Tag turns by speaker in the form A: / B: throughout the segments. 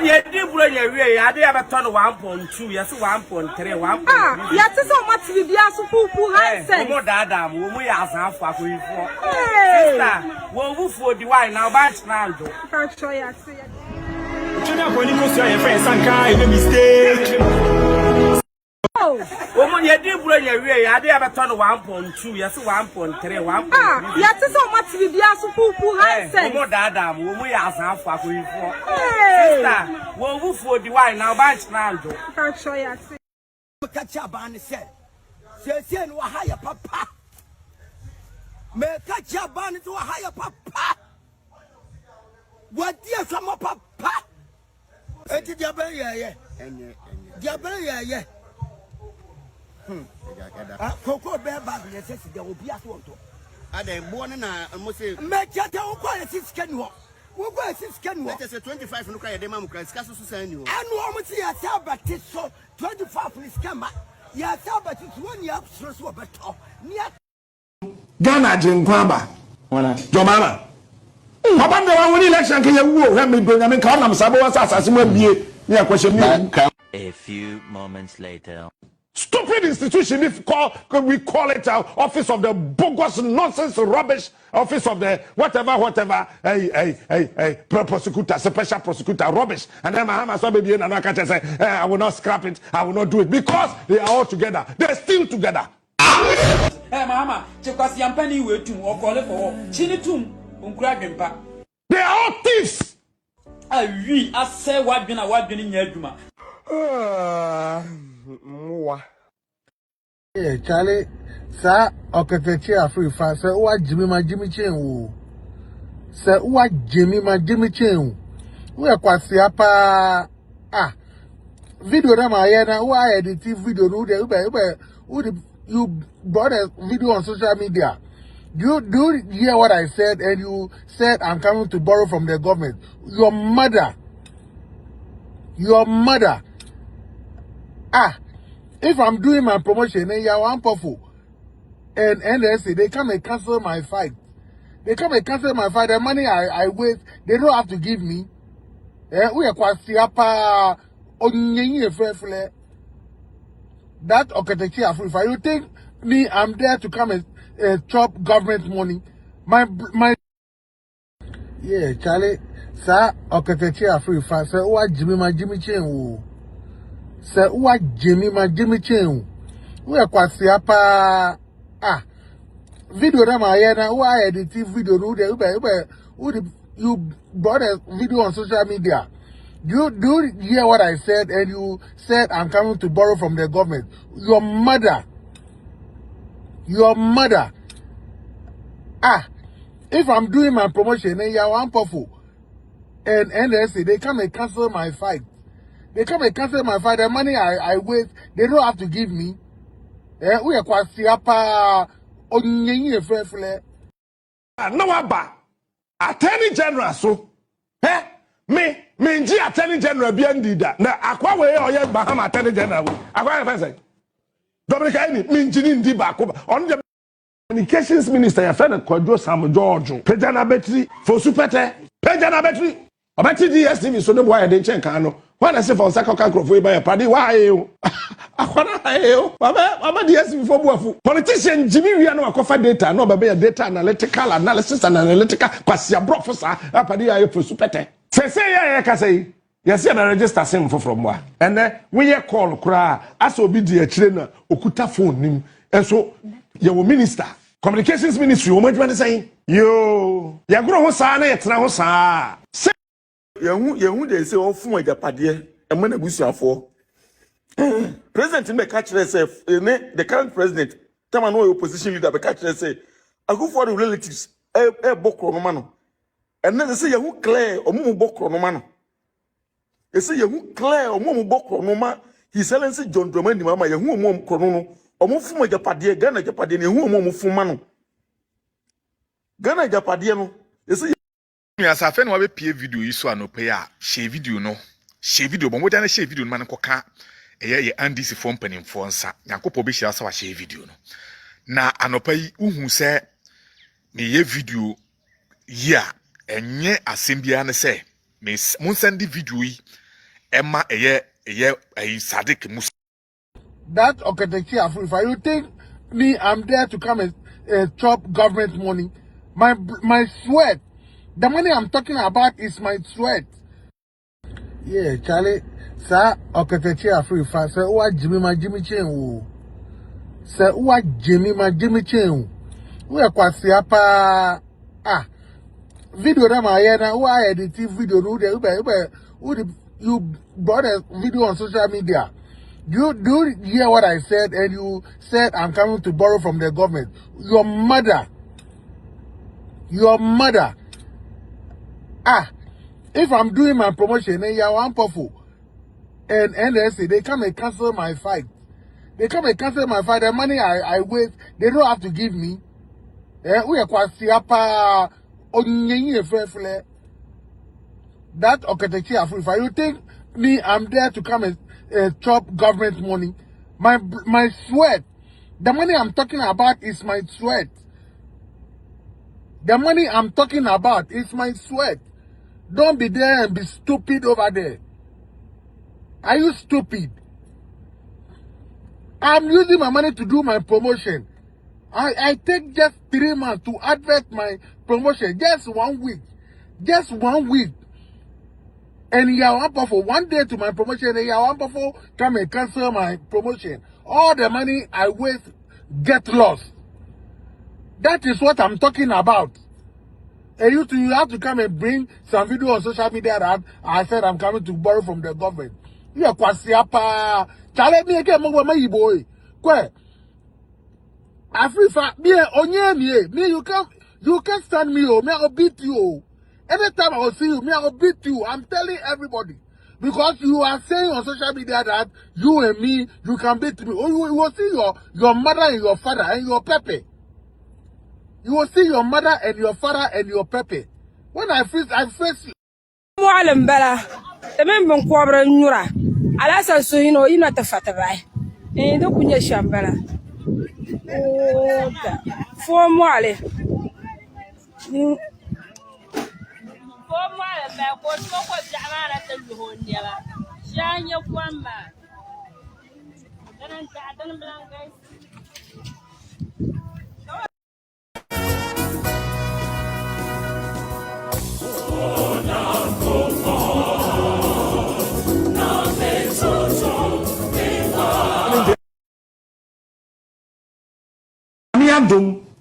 A: ye did bring a way. I did have a ton of 1.2. Yes, 1.3, 1.
B: Yes, so much to be asked who has said.
A: More dada, we are half for you. Sister, well, for the wine now, but now.
B: Can't show you.
A: Woman, you did bring a way. I did have a ton of 1.2. Yes, 1.3, 1.
B: Yes, so much to be asked who has said.
A: More dada, we are half for you. Sister, well, for the wine now, but now.
B: Can't show you.
C: Okatakyie said, "Say no higher papa. Me Okatakyie to a higher papa. What dear some papa? Eti diabere ye. Koko be bag ye say there will be at onto.
D: Ade born na mo say
C: Me chata wo kwa 6 kenwo. Wo kwa 6 kenwo.
D: Let us say 25 no cry dey ma mo cry sika so san ni o.
C: Anu o mo ti ya sabati so 25 ni scammer. Ya sabati so ni absro so beto. Ni
E: Ghana jinkwamba. Wana. Jomama. Papa me wan win election ke ye wo he me do nyame ka onam sabo wa asase mo abie ni akwahye mi.
F: A few moments later.
E: Stupid institution we call it office of the bogus nonsense rubbish, office of the whatever prosecutor, special prosecutor rubbish. And then Mahama saw baby and I can say I will not scrap it, I will not do it because they are all together. They're still together.
G: Hey Mahama, chekwasi yampani wetum or call it for chinitum unkragimpa.
E: They are all thieves.
G: I say what been in Yaduma.
H: Yeah, Charlie, sir, Okatakyie Afrifa, sir, what Jimmy Chen, sir, what Jimmy Chen, we are quite siapa. Video na mayena, why edit video no de, you brought a video on social media. Do you hear what I said? And you said I'm coming to borrow from the government. Your mother. If I'm doing my promotion, then you're one powerful. And NSA, they come and cancel my fight. The money I wait, they don't have to give me. We are quite siapa. That Okatakyie Afrifa. You think me, I'm there to come and chop government money? My. Yeah, Charlie, sir, Okatakyie Afrifa, sir, what Jimmy Chen, sir, what Jimmy Chen, we are quite siapa. Video na mayena, why edit video no de, you brought a video on social media. Do you hear what I said? And you said I'm coming to borrow from the government. Your mother. If I'm doing my promotion, then you're one powerful. And NSA, they come and cancel my fight. The money I wait, they don't have to give me. We are quite siapa.
E: No aba. Attorney General so. Me nji Attorney General bi andida. Na akwa we oye Bahama Attorney General. Akwa fa say. Dominica ni me nji ni ndi ba ko ba. On the Communications Minister ya fe na Kwadwo Sam George. Pejana Betri for supete. Pejana Betri. Obati DSTV so no boy dey chen kan no. When I say for Saka Kakrofo by party why you? Akwana you. Baba DSTV for boafu. Politician Jimmy we no akofa data no be data analytical analysis and analytical kwasia professor apadi ayo for supete. Say ya ka say. Yes, na register sim from wa. And we ye call kra as obi di akire na okuta phone nim. And so your minister Communications Ministry o madwuma say yo ya gro ho saa na yetena ho saa.
I: Yehu dey say on fun ajapade e mo na busuafo. President me catch herself the current president time no opposition leader be catch say I go for the relatives bokro no ma no. And then they say yehu clear omumu bokro no ma no. They say yehu clear omumu bokro no ma His Excellency John Dramani mama yehu omumu krono no omu fun ajapade Ghana ajapade ne yehu omumu fun ma no. Ghana ajapade no they say
J: Yes, I found one PA video you saw no pay share video no share video but what I share video man koka ye Andy si phone pen in phone sa yankopo be share sa share video no na anopa yi uhu se me ye video ya enye asembia ne se me mun send video yi Emma Sadik Musa.
H: That Okatakyie Afrifa, you think me, I'm there to come and chop government money? My sweat. The money I'm talking about is my sweat. Yeah, Charlie, sir, Okatakyie Afrifa, sir, what Jimmy Chain? Sir, what Jimmy Chain? We are quite siapa. Video na my na why edit video no there you brought a video on social media. Do you hear what I said? And you said I'm coming to borrow from the government. Your mother. If I'm doing my promotion, then you're one powerful. And NSA, they come and cancel my fight. The money I waste, they don't have to give me. We are quite siapa. That Okatakyie Afrifa, you think me, I'm there to come and chop government money? My sweat. The money I'm talking about is my sweat. Don't be there and be stupid over there. Are you stupid? I'm using my money to do my promotion. I take just 3 months to advert my promotion. Just 1 week. And you are for 1 day to my promotion, and you are for come and cancel my promotion. All the money I waste get lost. That is what I'm talking about. And you have to come and bring some video on social media that I said I'm coming to borrow from the government. You are kwasiapa. Challenge me again, my boy. Kwe. Afrifa, me, you can't stand me, me, I'll beat you. Anytime I will see you, me, I will beat you. I'm telling everybody. Because you are saying on social media that you and me, you can beat me. Oh, you will see your mother and your father and your pepe. You will see your mother and your father and your pepe. When I face you.
B: Mualim bela. The member Quabra Nura. Alasa so you know not the fatabai. And don't put your shambella. For Muale.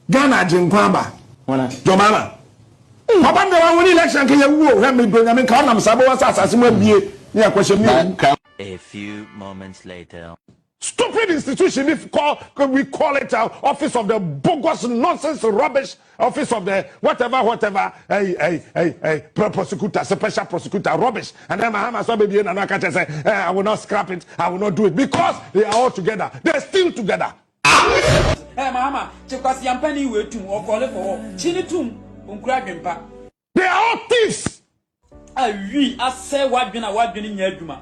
E: Ghana Jinkwamba. Jomama. Papa no one election can you help me bring me come sabo asase mo bie na question me.
F: A few moments later.
E: Stupid institution we call it office of the bogus nonsense rubbish office of the whatever prosecutor special prosecutor rubbish and then Mahama so baby na catch say I will not scrap it, I will not do it because they are all together, they're still together.
G: Hey, Mama, Chikwasia Yampani we tum or call it for Chini tum unkradwempa.
E: They are all thieves.
G: I say what been in Yaduma.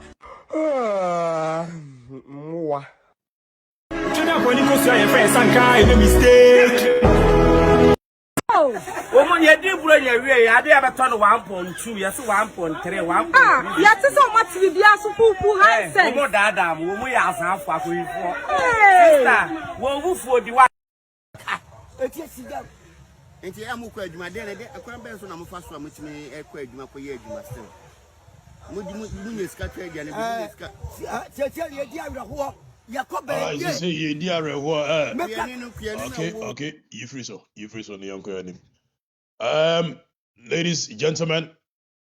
A: Moi. Junior Polico, your friend Sankai, no mistake. Woman, you did bring your way. I did have a ton of 1.2, yes, 1.3, 1.3.
B: Yes, so much with the Asupu high sense.
A: Woman, Dada, we are half for sister. Well, for the one.
D: Enti amu kwa adwuma de na de akwan ben so na mo fa so amutimi ekwa adwuma ko ye adwuma still mu nyesika twa dia na bi nyesika
C: Tete ye di awreho ya ko be ye
K: say ye di awreho okay you free so ne yanko yanim ladies gentlemen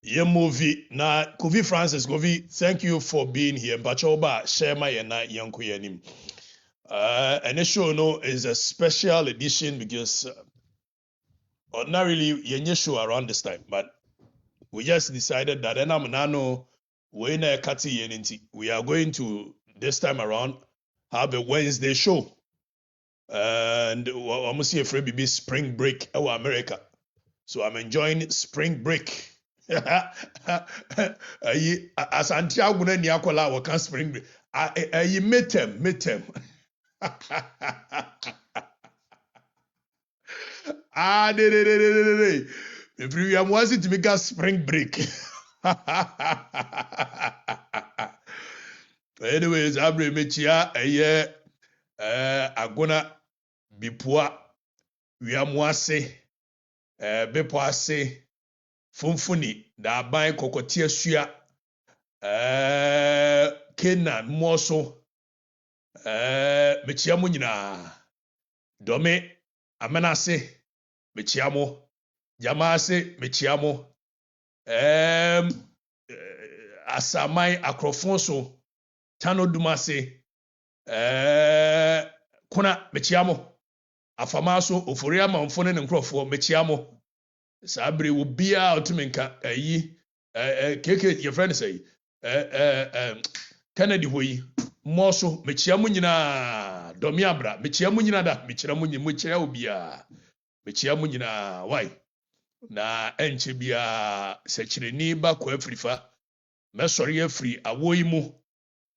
K: ye movie na Kofi Francis Kofi, thank you for being here mpacho ba share my na yanko yanim and this show no is a special edition because ordinarily yenye show around this time, but we just decided that we are going to this time around have a Wednesday show, and I'm see a free BB spring break our America, so I'm enjoying spring break. As Santiago Niakola we can spring break. Midterm. If you want to make a spring break. Anyways, abre mechia eye agona bipua wiamuase bepo ase funfuni da aban kokotie sua Kenan moso mechia mu nyina dome amenase mechia mo jamase mechia mo asamai akrofonso tano dumase kuna mechiamo afamaso oforia manfo ne nkrofo mechiamo sabre obia otumenka keke your friend say Kennedy hoyi moso mechiamo nyina domi abra mechiamo nyina da mechira munyi mechira obia mechiamo nyina why na enche bia sechireni ba ko Afrifa mesori afri awoyi mu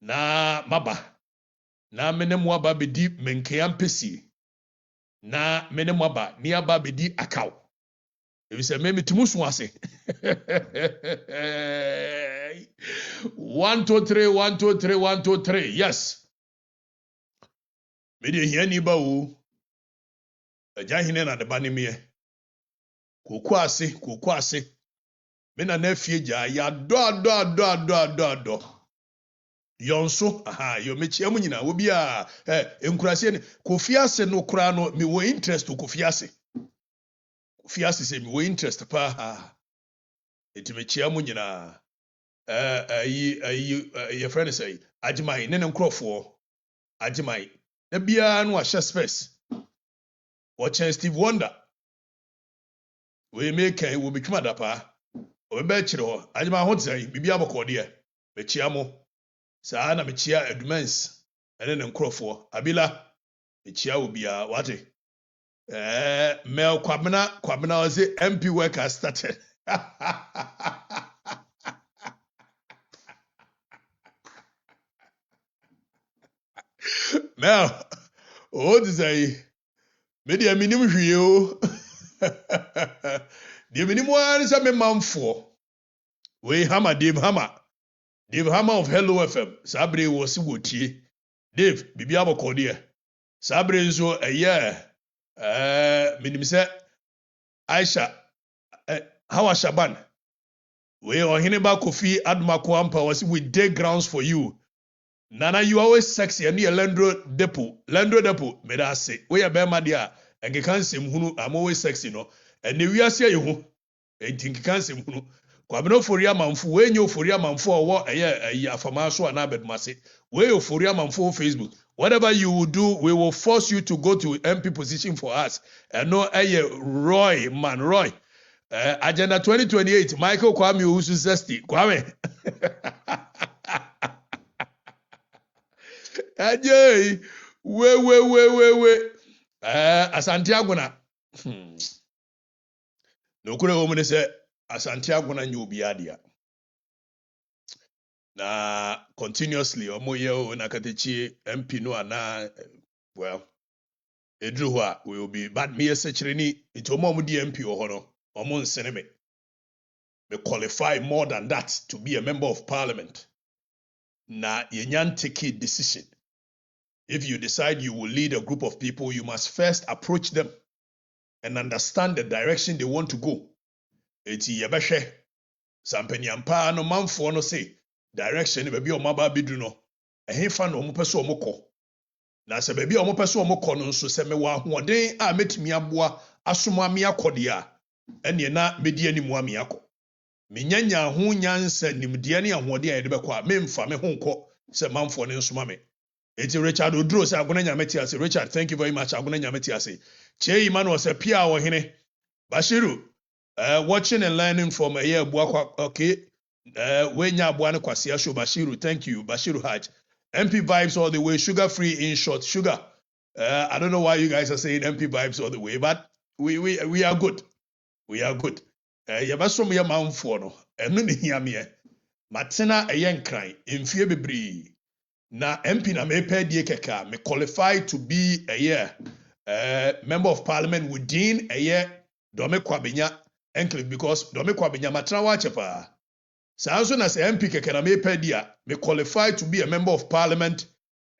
K: na maba na mene mo aba bedi menkeya mpesi na mene mo aba ni aba bedi akaw ebise me metimu so ase 1 2 3 1 2 3 1 2 3 yes me de hia ni ba wo aja hine na de ba ne me koku ase me na afie ja ya do yonso yo mechiamu nyina obi a enkurase ne kofiase no kura no me wo interest kofiase se me wo interest pa eti mechiamu nyina your friend say ajimai ne nkrofo ajimai na bia no ahye space watch Steve Wonder we make wo betwuma da pa obeba kire ho ajimai ho tsai bibia bokode mechiamu saa na mechia adumans ene ne nkrofo abila mechia obia wate mel kwabena was MP worker started mel desire media minim hwie o de minim wan se me manfo we hammer Dave Hammer of Hello FM. Sabre was wotie. Dave, bibi abokode. Sabre nso minim se Aisha Hawa Shaban. We ohene ba Kofi Admako ampa was with day grounds for you. Nana, you always sexy and near Landro Depot. Me da say. We are be madia and can sim hunu I'm always sexy no. And the we are say you and think can sim hunu. Kwabeno foria manfo we nyo foria manfo owo afama so anabed mase we yo foria manfo Facebook whatever you will do we will force you to go to MP position for us and no Roy agenda 2028 Michael Kwame Usu Zesty Kwame ajay we Asante Aguna no kure wo mu ne se Asante Aguna nyu obiadia na continuously omoye na Okatakyie MP no ana well edru ho a we will be but me sechreni it omo di MP ho no omo nsene me qualify more than that to be a member of Parliament na yenyan take a decision. If you decide you will lead a group of people, you must first approach them and understand the direction they want to go. Eti yebehwe sampanyampa no manfo no say direction be bi o maba bidu no ehefa no mo pese o mokọ na se be bi o mo pese o mokọ no nso se me wa ahoden a metimi aboa asoma me akode a ene na medi animu ame akọ menyanya ho nyansa nimde ne ahoden a yede bekọ a memfa me ho nkọ se manfo ne nsoma me. Eti Richard Odro say agona nyameti ase. Richard, thank you very much. Agona nyameti ase. Che Emmanuel say pia wo hene Bashiru watching and learning from a year okay. Wenya Abuane Kwasia show Bashiru. Thank you, Bashiru Haj. MP vibes all the way, sugar free in short. Sugar. I don't know why you guys are saying MP vibes all the way, but we are good. We are good. Yabasom ya manfo no. Eno ne hiame. Matena eyenkran emfie bebree. Na MP na me pedie keka me qualify to be a member of Parliament within a year. Dome Kwabenya enclave because Dome Kwabenya matena wache pa Sanso na se MP keke na me pedia me qualified to be a member of parliament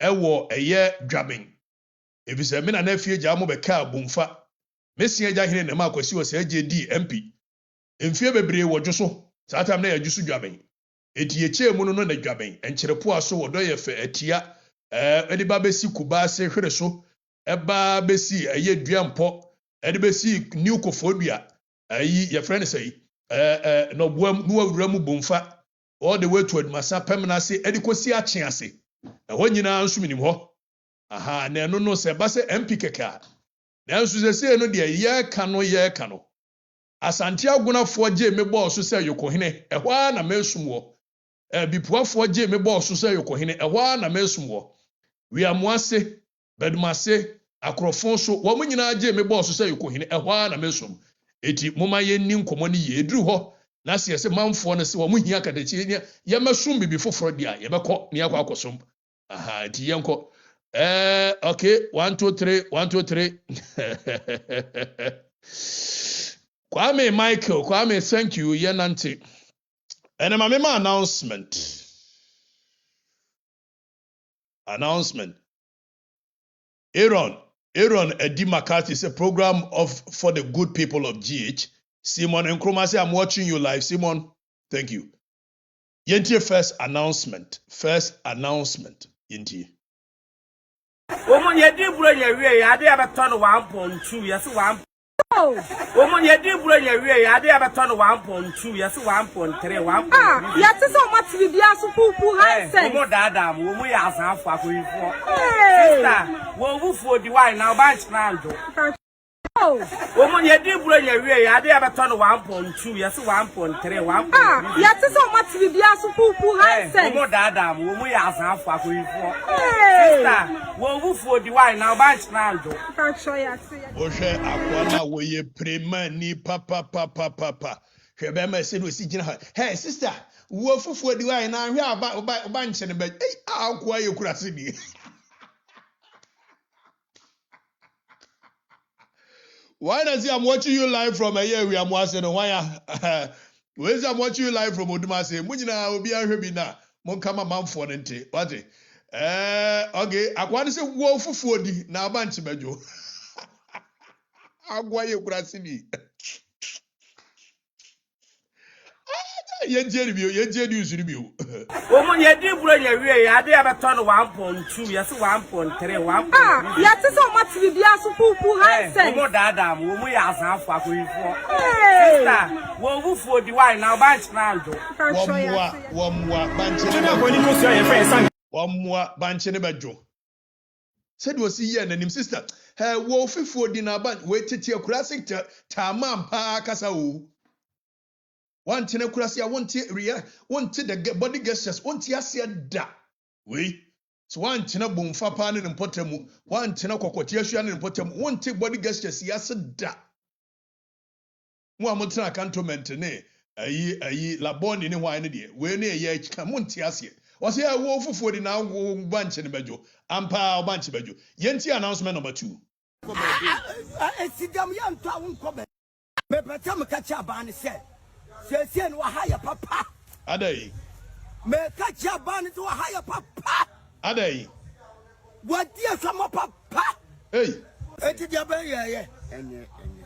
K: ewo eye dwaben. If you say me na afie gya mo be ka bumfa. Me sia gya hene na ma kwasi wo se JD MP. Emfie bebre wo dwoso. Saa time na ya dwoso dwaben. Eti ye che mu no na dwaben. Encherepo aso wo do ye fe atia edi ba besi kuba se hwere so. Eba besi eye duampo. Edi besi new kofodua. Ayi ye friend say no boam no awura mu bumfa all the way to Admasa Pemna say edikosi ache ase ho nyina nso minim ho aha na no no se ba se MP keka na nso se no de ye ka no asante agunafo je me boss se yokohene ho a na mesum wo bipuafo je me boss se yokohene ho a na mesum wo wi amoase bedmase akrofon so wo nyina je me boss se yokohene ho a na mesum eti moma yenni nkomo ne ye eduru ho na se se manfo no se wo muhia kadachi ne ye masum bibi foforo dia ye bekọ ne yakọ akosom aha eti yenko okay 1 2 3 Kwame Michael Kwame thank you ye nante ene ma mema announcement Aaron Eddie McCarthy is a program for the good people of GH. Simon Nkrumah say I'm watching you live. Simon, thank you. Yentie first announcement. Yentie.
A: Woman ye di bro ye wie ya de abeto no 1.2 yes 1. Woman ye di bro ye wie ya de abeto no 1.2 yes 1.3 1.
B: Ah, ya te so much bi bia so pupu handset.
A: Woman dada mo wo ya asanfo akoyifo. Sister, wo wufu di wine na bank na ando. Woman ye di bro ye wie ya de abeto no 1.2 yes 1.3 1.
B: Ah, ya te so much bi bia so pupu handset.
A: Woman dada mo wo ya asanfo akoyifo. Sister, wo wufu di wine na bank na ando.
K: Oshe akwana wo ye prema ni papa. Hwebe ma se no si gina ha. Hey sister, wo fufu di wine na hwe aba nche ne ba. Ei akwa ye kurase ni. Why does I'm watching you live from here we am watching why where's I'm watching you live from Odumase munyina obi ahwe bi na monkama manfo ne nte what okay akwa se wo fufu di na aba nche bajo agwa ye kurase ni yenje ni usuri bi o
A: woman ye di bro ye wie ya de abeto no 1.2 yes 1.3 1.
B: Ah, ya te so much bi bia so pupu handset.
A: Woman dada mo wo ya asanfo akoyifo. Sister, wo wufu di wine na bank na ando.
K: Wamwa banche ne bajo. Said was here nanim sister. Hey wo fufu di na bank we tete kurase ta mampa kasa o. One tina kurasi I want the body gestures want ya da we so one tina bomfa pa ne mpotemu one tina kokoti ahua ne mpotemu want body gestures ya da mo amotra cantonment ne ayi laboni ne hwan ne de we ne ye chika monti ase o se wo fufuo di na wo banche ne bejo ampa banche bejo yenti announcement number 2
C: esidam ya nto awon ko be me betam ka cha ba ne se Sesi no haya papa.
K: Adai.
C: Me kacha ban to haya papa.
K: Adai.
C: What dia sama papa?
K: Hey.
C: Eti dia ben ye.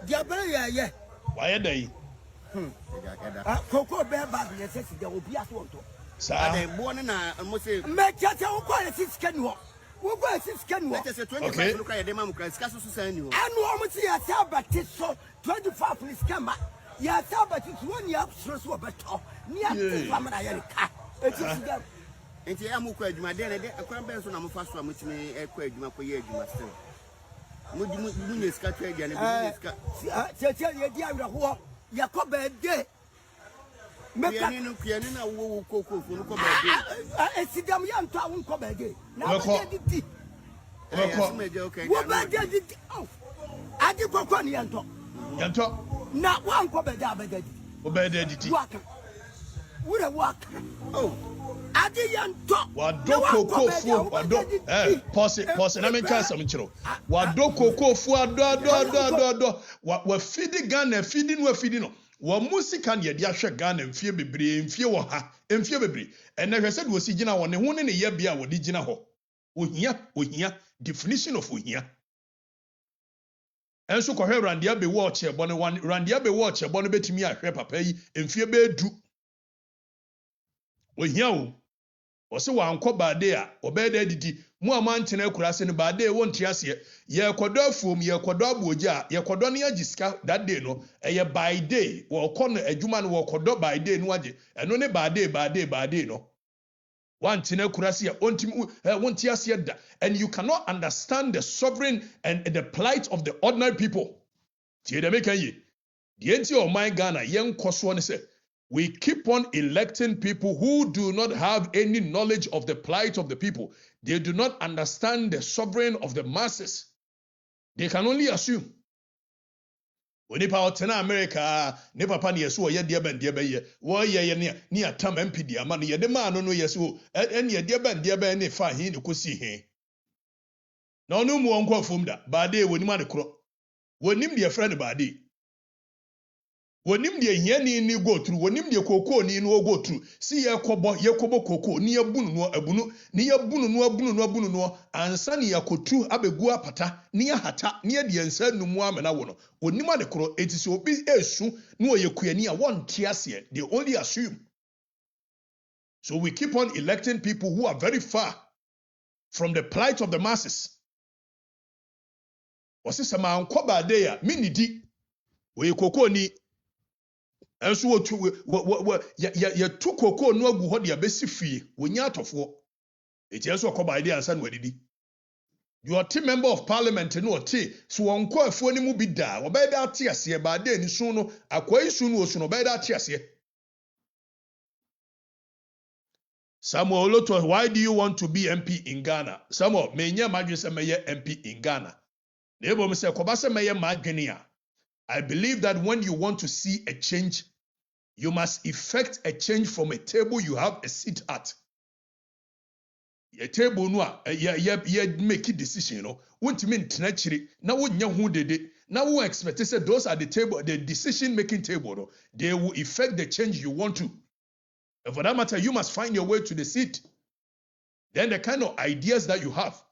C: Dia ben ye.
K: Why adai?
C: Koko be ba be sesi dia obi aso onto.
K: Sa.
D: Adai bo na mo se
C: me chacha wo kwa le sisi no. Wo kwa sisi no.
D: Let us 25 look at them am cry scaso so say ni ho.
C: Anu o mo ti ya sa bati so 25 please come. Ya saba ti woni absro so beto ni ati fama na yele ka eti siga
D: enti ya mu ko adwuma de ne de akwan ben so na mo fa so amutimi ekọ adwuma ko ye adwuma still mu nye ska twa dia ne mu nye ska
C: che ye di awra ho ya ko be de
D: meka ni no kuyani na wo koko fo no ko be de
C: esidam ya nto awon ko be de na
K: wo
C: di wo be de di adi koko ni yanto na wan ko be da be da di
K: obede didi
C: waka wure waka
D: oh
K: Wado koko fu wado pause na menka asam chiro. Wado koko fu ado wa feed Ghana feed no. Wa musika ne de ahwe Ghana mfie bebre mfie wo ha mfie bebre. And na hwese de osi gina wo ne ho ne ye bia wo de gina ho. Ohia definition of ohia. Enso ko hwe randia be watch e bone randia be watch e bone betimi ahwe papa yi mfie be du. Ohia o Ose wa anko baade a obeda didi mu amantene akurase ne baade wonte ase ye kodo afuom ye kodo aboja ye kodo ne agiska that day no eye by day wo kono adwuma no wo kodo by day no age eno ne baade no wantene akurase a wonte ase da. And you cannot understand the sovereign and the plight of the ordinary people. Tie de meka yi de enti o man Ghana yen koso ne se we keep on electing people who do not have any knowledge of the plight of the people. They do not understand the sovereign of the masses. They can only assume. When you power tena America, ne papa ni yesu ye dia ben ye. Wo ye ni atam MP dia ma ye de ma no yesu en ye dia ben ne fa hin ne kosi hin. Na onu mu onko afom da. Baade wonim ade kro. Wonim de friend baade. Wonim de hiani ni go through wonim de koko ni no go through si yekobo koko ni abunu no ansa ni yakotu abegu apata ni hata ni de ensa numu amena wo no wonim ade kro etisi obi esu no yekuani a wonte ase they only assume. So we keep on electing people who are very far from the plight of the masses. Wasi sama anko baade ya minidi we koko ni enso ya tu koko no agu ho de abesi fie wonya atofo eti enso ko ba ide ansa no adidi your team member of parliament no oti so wonko afuo ni mu bi da wo ba da ate ase ba da ni sun no akwai sun no osun no ba da ate ase. Samuel Oloto, why do you want to be MP in Ghana? Samuel menya madwe se meye MP in Ghana na ebo me se ko ba se meye madwene a I believe that when you want to see a change, you must effect a change from a table you have a seat at. A table no ye make a decision, you know. Won't mean tenachiri. Now would who did it. Now who expect say those are the table, the decision making table, no? They will effect the change you want to. And for that matter, you must find your way to the seat. Then the kind of ideas that you have,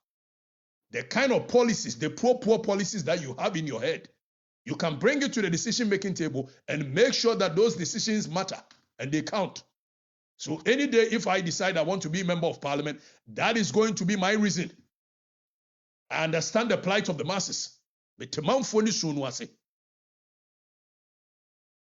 K: the kind of policies, the poor policies that you have in your head. You can bring it to the decision-making table and make sure that those decisions matter and they count. So any day, if I decide I want to be a member of parliament, that is going to be my reason. I understand the plight of the masses. But temanfoni sunwase.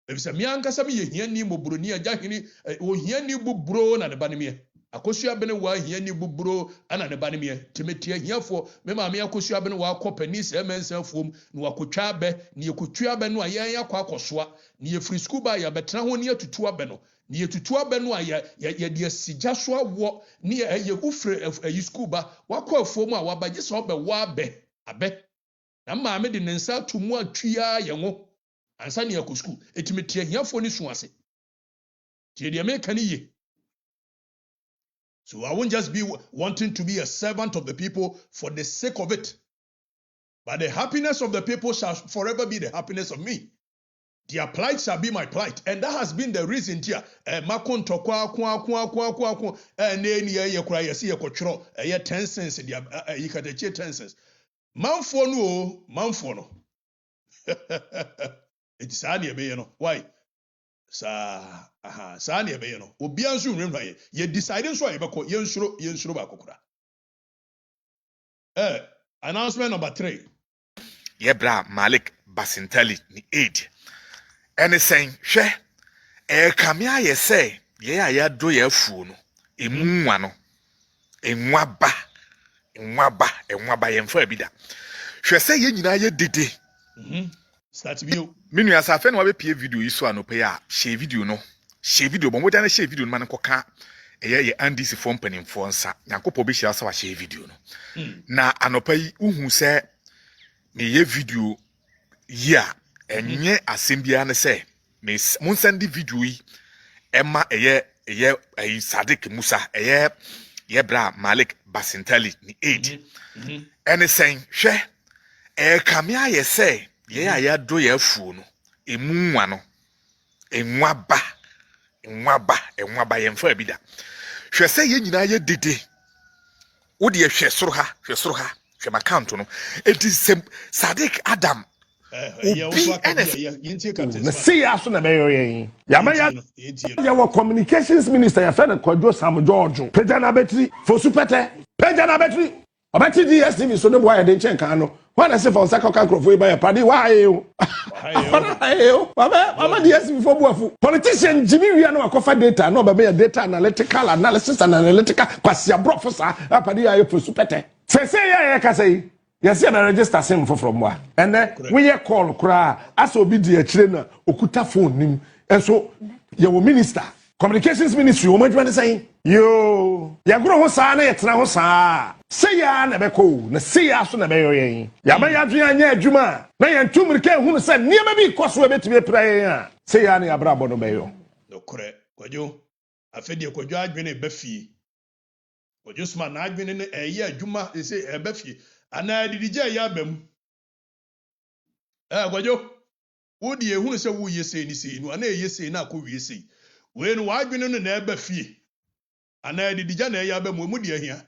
K: If se mi ankasa mi ye hiani mobro ni ajahini o hiani bubro na ne banimie. Akosua bene wa hiani bubro ana ne banimie. Temetia hiafo me ma me akosua bene wa kopani se mensa fuom na wakotwa abe na yekotwa abe no ayan yakwa akosoa na yefri school ba ya betena ho ne atutu abe no na yetutu abe no ya de asigya so awo ne ye ufre school ba wakwa afuom a wabaje so obe wa abe na ma me de nensa tumu atwia ye ho ansa ne yakɔ school etimetia hiafo ne suase tie de me kan ye. So I won't just be wanting to be a servant of the people for the sake of it. But the happiness of the people shall forever be the happiness of me. Their plight shall be my plight. And that has been the reason here. Makon to kwa ye kura yesi ye kochro 10 cents dia Okatakyie 10 cents. Manfo no. It is ani ebe no. Why? Sa ni ebe no. Obi anso nwemwa ye decide so ye beko ye nsuro ba kokura. Announcement number 3.
J: Yebra Malik Basintali ni aid. Anything hwe kamia ye say ye aya do ye afu no emunwa no enwaba ye mfa bi da. Hwe say ye nyina ye dede.
K: Start view.
J: Minu asafe no wa be video iso anope ya share video bon mo dan share video no man koka ye andisi form panimfo nsa yankopɔ be share sa wa share video no na anopa yi uhu se me ye video yi a enye asembia ne se me mun send video yi ema eye Sadik Musa ye bra Malik Basintali ni aid ene sen hwe kamia ye say ye ayado ye afu no emunwa no enwaba yemfa bida hwe say ye nyina ye dede wo de hwe soro ha hwe account no it is Sadik Adam
E: na see ya so na meyo yen ya wo communications minister ya fe na Kwadwo Sam George pejana betri fosu pete pejana betri obeti DSTV so ne boy de nchen kan no when I say for saka kakrofo e ba ya padi why you mama DSTV for boafu politician Jimmy wi na wakofa data no ba be data analytical analysis and analytical kwasia brofo sa padi ya fosu pete se ya ka say yes, I register same from what. And then when you call cry, as obi di akire na okuta phone nim. And so your minister, communications ministry, o madwuma say, yo, ya gro ho sa na yetena ho sa. Say ya na beko, na say ya so na be yoyen. Ya ma ya dua anya adwuma. Na ye ntumrika hu say niam bi koso betime praye a. Say ya na ya brabo no be yo.
K: No kore, Kwadwo. Afedi Kwadwo adwene ba fie. Kwadwo sma na adwene ne eye adwuma say e ba fie. Ana didije ya bam Kwadwo wo de ehunu se wo yese ni sei no ana yese na akọ wiese we no wadwene no na eba fie ana didije na ya bam mu de ahia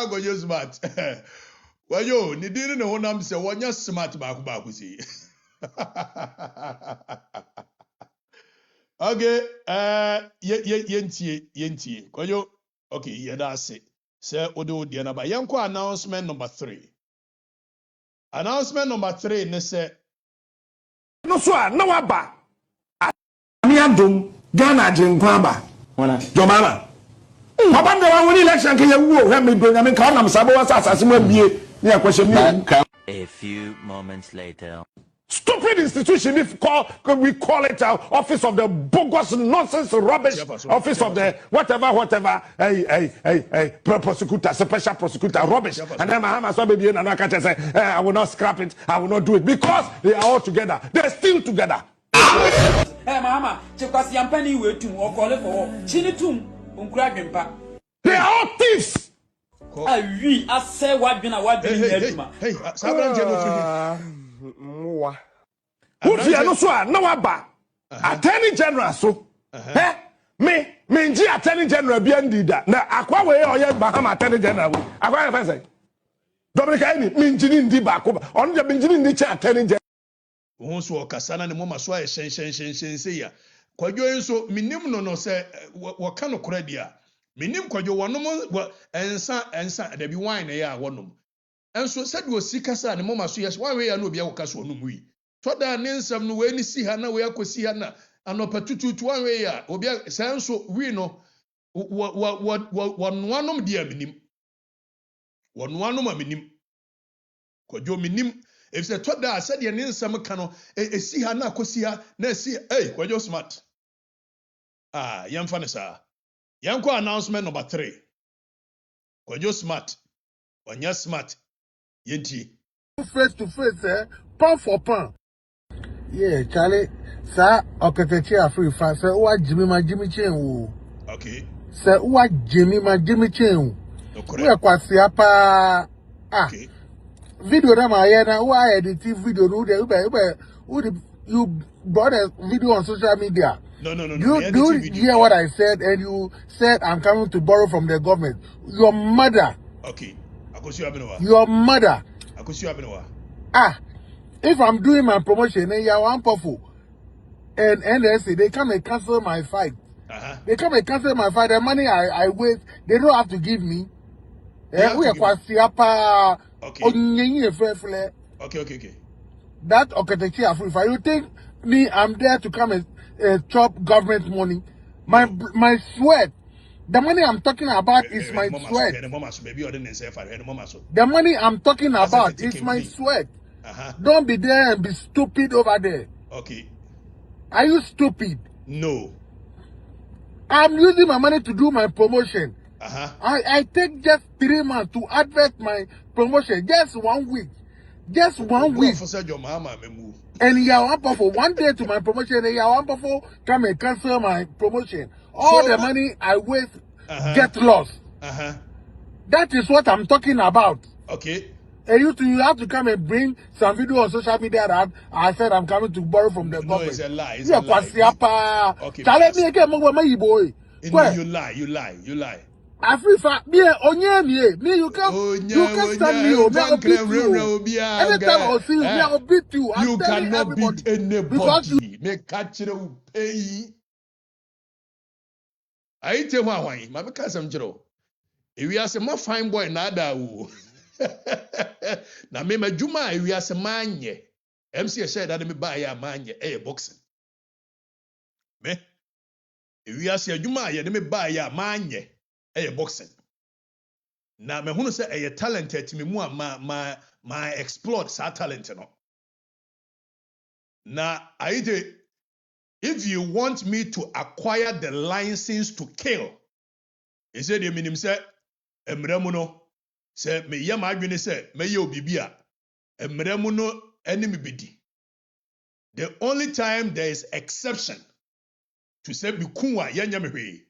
K: Kwadwo smart Kwadwo ni dinu ne honam se wonya smart ba ku sei Okay, yentie. Kwadwo, okay, that's it. Say odo di na ba. Yenko announcement number 3. Announcement number 3 ne say
E: No so na waba. Ami adom Ghana jinkwa ba. Wana. Jomama. Papa ndo wa woni election ke ye wo he me do nyame ka na msabo wa asase mu abie ni akwahye mi.
F: A few moments later.
E: Stupid institution we call it office of the bogus nonsense rubbish office of the whatever prosecutor special prosecutor rubbish and then Mahama so baby and I say I will not scrap it, I will not do it because they are all together, they're still together.
G: Hey Mahama, because yampani we tum or call it for chini tum unkra
E: they are all thieves.
G: I say what been
K: hey
E: Who's no so na waba attorney general so me nji attorney general bi andida na akwa we oye Bahama attorney general akwa ya say Dominica ni me nji ndi ba ko on je nji ndi cha attorney general
K: won so okasana ne moma so aye shen say ya Kwadwo enso minim no se woka no kora dia minim Kwadwo wonom ensa da bi wine ya wonom enso said wo sikasa ne moma so yes one way ya no bia wo kaso no wi to da ne nsam no we ni si ha na we akosi ha na anopa tututu one way ya obia senso wi no wonoanom dia minim wonoanom aminim Kwadwo minim if say to da said ne nsam ka no esi ha na akosi ha na esi Kwadwo smart yamfa ne sa yanko announcement number 3 Kwadwo smart onya smart yenti
H: face to face pan for pan. Yeah, Charlie, sir, Okatakyie Afrifa, sir, what Jimmy Chen.
K: Okay.
H: Sir, what Jimmy Chen. We are quite siapa.
K: Okay.
H: Video na mayena, why edit video no there, you brought a video on social media.
K: No.
H: You hear what I said, and you said I'm coming to borrow from the government. Your mother.
K: Okay.
H: Your mother. If I'm doing my promotion and you're one powerful, and NSA, they come and cancel my fight. They come and cancel my fight. The money I waste, they don't have to give me. We are quite siapa.
K: Okay.
H: That Okatakyie Afrifa, you think me, I'm there to come and chop government money? My sweat. The money I'm talking about is my sweat. The money I'm talking about is my sweat. Don't be there and be stupid over there.
K: Okay.
H: Are you stupid?
K: No.
H: I'm using my money to do my promotion. I take just 3 months to advert my promotion. Just 1 week. Just 1 week.
K: For said your mama me move.
H: And you are for 1 day to my promotion, and you are for come and cancel my promotion. All
K: So,
H: the money I waste get lost. That is what I'm talking about.
K: Okay.
H: And you have to come and bring some video on social media that I said I'm coming to borrow from the government.
K: No, it's a lie. It's a lie. Okay. You lie.
H: Afrifa, me you can stand me, I'll beat you. Anytime I'll see you, I'll beat you.
K: You cannot beat anybody. Me catch you pay. I tell my wife, my because I'm Jero. If we are some fine boy, nada woo. Na me majuma, if we are some man ye. MC said that me buy a man ye, boxing. Me? If we are some juma, ye, me buy a man ye. Boxing. Now, me who say a talented me more my explore sa talent no. Now, if you want me to acquire the license to kill, he said the minim say emremuno say me yam adwene say me ye obibia emremuno enemy bidi. The only time there is exception to say bikunwa yanya me hwe.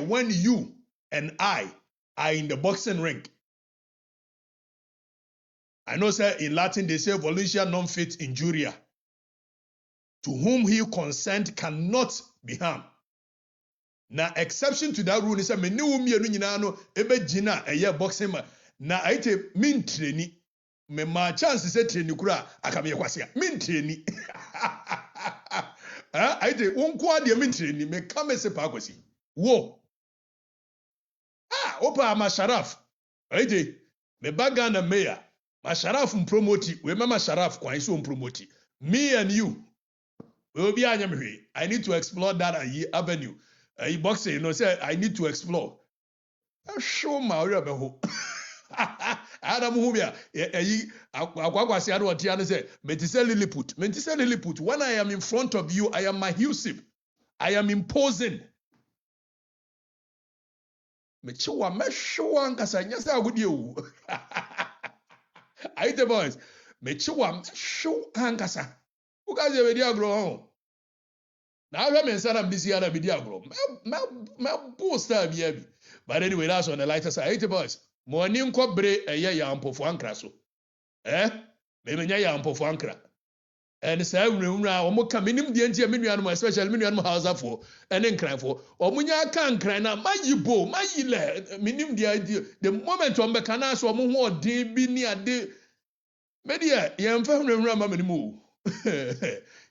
K: When you and I are in the boxing ring. I know, sir, in Latin they say voluntary non fit injuria. To whom he consent cannot be harmed. Now, exception to that rule is that me no ebe jina boxing ma. Na aite min training. Me ma chance say training kura akame kwasia. Min training. Aite wonko ade min training me kame se pa kwasi. Wo. Opa Masharaf. Aite me baga na mayor. Masharaf promote we mama Sharaf kwan so promote. Me and you. We be anyamhwe. I need to explore that avenue. Boxing, you know, say I need to explore. Show my ho. Adam Hubia, Aquaquasi Adwatiana say, Metisel Lilliput. When I am in front of you, I am mahusive. I am imposing. Mechiwa meshowa nkasa nyasa agudie I the boys mechiwa mesho nkasa ukaze be dia agro na ahwe me nsana mbisi ya na be dia agro ma booster bia bi. But anyway, that's on the lighter side. I the boys morning kobre eye ya ampofo ankra so me menya ya ampofo ankra. And say nwura omoka minim die ntia menuanom especially menuanom housefo ene nkranfo omunya ka nkran na mayibo mayile minim die the moment ombeka na so omo ho odin bi ni ade media yemfa nwura ma manimu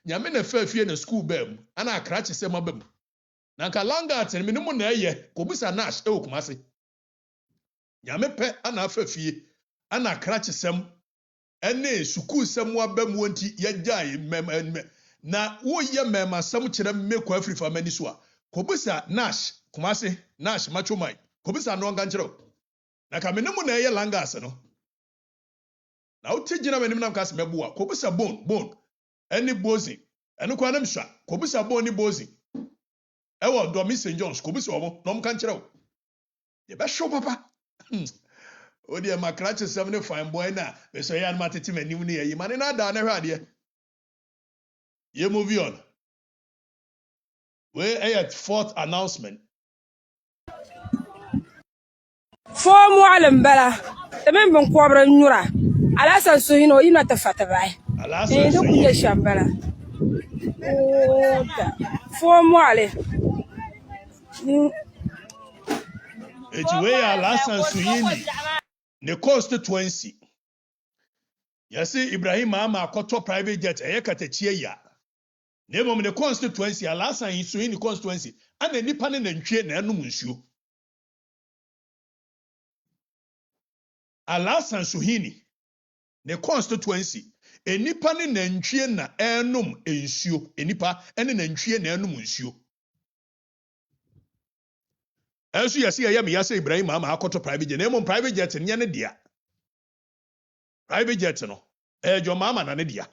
K: nyame na fafie na school bam ana akrache se mabam na nka langat minimu na eye kobusa nash e okumase nyame pe ana fafie ana akrache sem ene suku semwa bemu nti yagyae na wo ye mema sam kire mmekwa Afrifa mani so a kobusa nash kumase nash machomai kobusa no nga nkire na ka menemu na ye langas no na utigina menim na nkase meboa kobusa bone ene bozi ene kwa na msha kobusa bone ni bozi ewo do mi St John's kobusa omo no mka nkire ye be show papa o dear makrache 7 fine boy na be so ya ma tete manim ne yi mane na da na hwa de ye move on we at fourth announcement
B: fo mo alam bala temen bon ko abra nyura ala san so hino ina tafata bai
K: ala san
B: so kunya shambala fo mo ale
K: we ala san so yini the constituency. Yasi Ibrahim Mama akoto private jet Okatakyie ya. Nemo the constituency alasa yisu in the constituency. Ane nipa ne nantwie na enum nsuo. Alasa suhini the constituency. Enipa ne nantwie na enum nsuo. Enipa ene nantwie na enum nsuo. Enso yasi yase Ibrahim Mama akoto private jet. Nemo private jet nye ne dia. Private jet no. Jo mama na ne dia.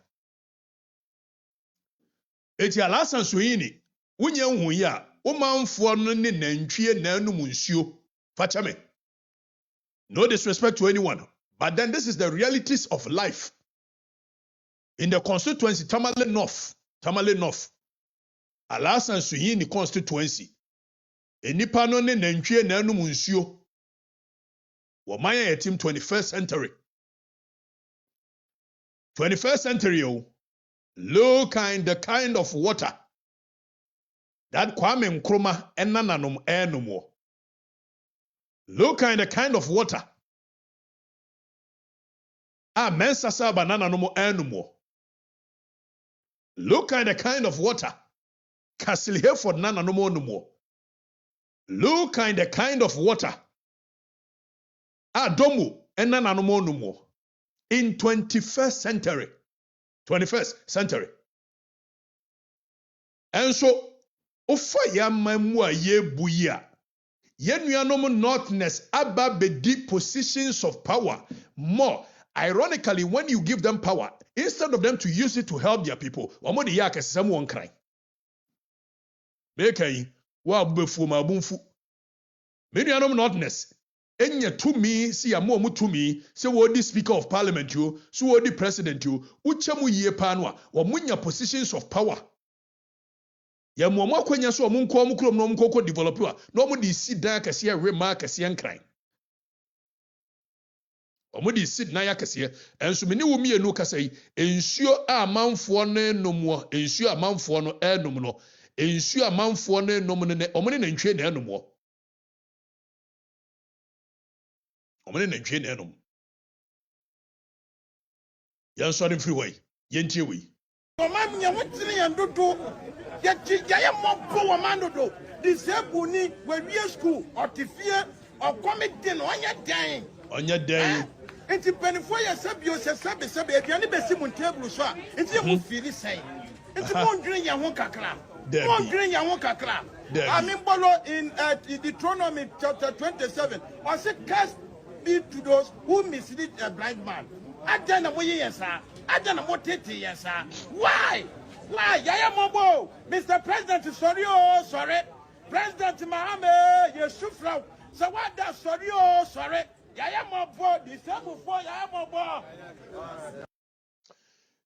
K: Eti alasan soyini. Wunye hu ya. Wo manfo no ne nantwie na enum nsuo. Facha me. No disrespect to anyone. But then this is the realities of life. In the constituency, Tamale North, Alasan Suyi ni constituency. Enipa no ne nantwie na anum nsuo. Womanya ye team 21st century. 21st century, look kind the kind of water that Kwame Nkrumah enananom enumo. Look kind the kind of water. Mensasa banana no enumo. Look kind the kind of water. Castle Hereford nana no more. Look kind the kind of water. Domo enana no more. In 21st century. 21st century. And so, ofa ya mamu a ye buya. Ye nuanom northness aba bedi positions of power more. Ironically, when you give them power, instead of them to use it to help their people, wamo de yak someone cry. Mekai wa bufu ma bunfu. Me nuanom northness. Enye to me, see a more to me, say what the speaker of parliament you, so what the president you, uchemu ye panwa, or munya positions of power. Ya mwamwa kwenya so munko mukrom no mukoko developer, no mu di sit down kase ya remark kase yan cry. Omo di sit na ya kase, enso me ne wo mienu kase yi, ensuo amanfo no enomwo, ensuo amanfo no enom no, ensuo amanfo no enom ne, omo ne ntwe na enomwo. Omene na dwe na enom. Yan so free way. Yentie we.
C: Omam nya wotire yan dodo. Ya ya mo bo wo man dodo. Disabled ni we school otifie okomite no onya dan.
K: Onya dan.
C: Enti penifo ya sabio sebe aduane besi mun table so a. Enti mu feel say. Enti mo ndwen ya ho kakra. Mo ndwen ya ho kakra. I mean bolo in Deuteronomy chapter 27. I said cast be to those who mislead a blind man. Adana mo yesa. Adana mo tete yesa. Why? Yaya Mobo, Mr. President, sorry, oh, sorry. President Mahame, Yesufra. So what does sorry, oh, sorry. Yaya Mobo, disabled for Yaya Mobo.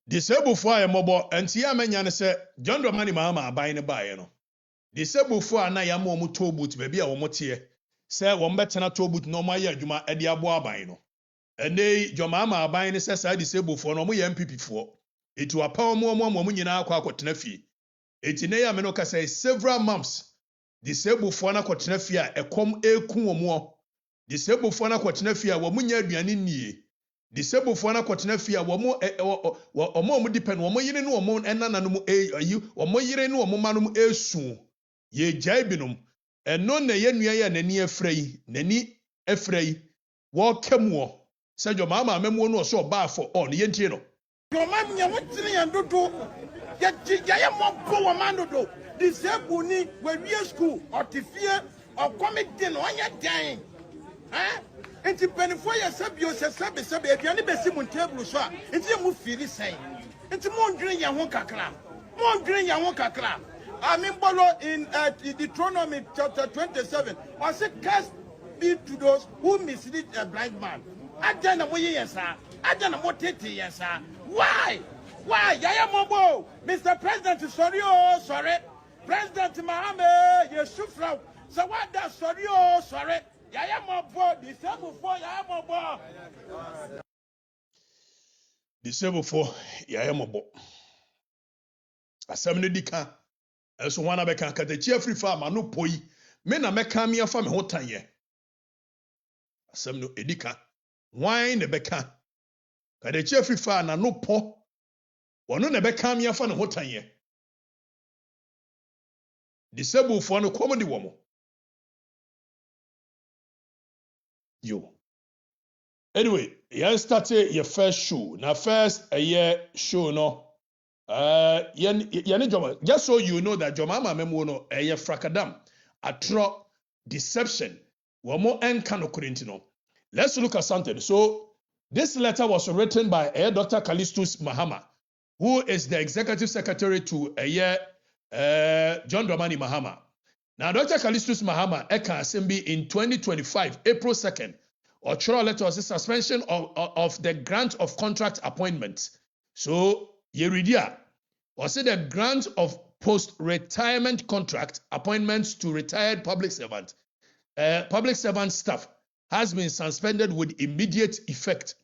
K: Disabled for Yaya Mobo, and Tia Manyan said, John Dramani Mahama buying a buy, no. Disabled for Anayamo Mutobut, maybe a womotier. Say, one better not to but no my Juma Ediabo Bino. And they, Jomama buying says I disabled for no more MPP for. It to a power more woman in our quacotenefi. It in a menoka say several months. Disabled for an aquatenefia, a com a kumo. Disabled for an aquatenefia, womunya bianini. Disabled for an aquatenefia, or more depend, or more yin or more and none a you, or more yin or momanum a soon. Ye jibinum. And none ye nuya nani afraid, nani afraid. Walk kemwo. Said your mamma, memo no so bar for all the yentino.
C: Your mammy, what's in dodo? Ya mo bo man dodo. Disabled ni we school otifie okomite no onya dan. Enti penifo ya sabio sebe aduane besi mun table so a. Enti mu feel say. Enti mo ndwen ya ho kakra. Mo ndwen ya ho kakra. I mean, bolo in Deuteronomy chapter 27. I said, cast be to those who mislead a blind man. Adana mo yesa. Adana mo tete yesa. Why? Yaya Mobo, Mr. President, sorry, oh, sorry. President Mahame, Yesufra. So what does sorry, oh, sorry. Yaya Mobo, disabled for Yaya Mobo.
K: Disabled for Yaya Mobo. Assembly dika. So one of the Okatakyie Afrifa manu poi. Me na meka mi afa me hotan ye. Asem no edika. Wine ne beka. Okatakyie Afrifa na no po. Wono ne beka mi afa ne hotan ye. Disabled for no comedy woman. Yo. Anyway, you started your first show. Now first a year show no. Just so you know that Jomama Memono a frakadam atro deception wamo enkano kurintino. Let's look at something. So this letter was written by Dr. Callistus Mahama, who is the executive secretary to John Dramani Mahama. Now Dr. Callistus Mahama eka assembly in 2025 April 2nd or choro letter say suspension of the grant of contract appointment. So yeridia or say the grant of post-retirement contract appointments to retired public servant staff has been suspended with immediate effect.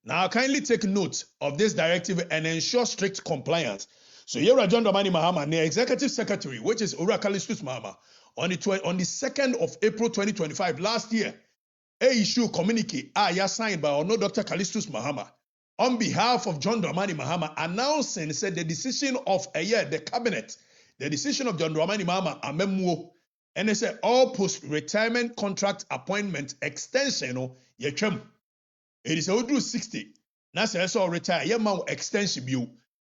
K: Now, kindly take note of this directive and ensure strict compliance. So, here John Dramani Mahama, the executive secretary, which is Owura Callistus Mahama, on the 2nd of April 2025, last year, a issue communique signed by Ono Dr. Callistus Mahama on behalf of John Dramani Mahama, announcing said the decision of the cabinet, the decision of John Dramani Mahama, Amemuo, and they said all post-retirement contract appointment extension, yetwem. It is over 60. Now, say so retire. Extension view.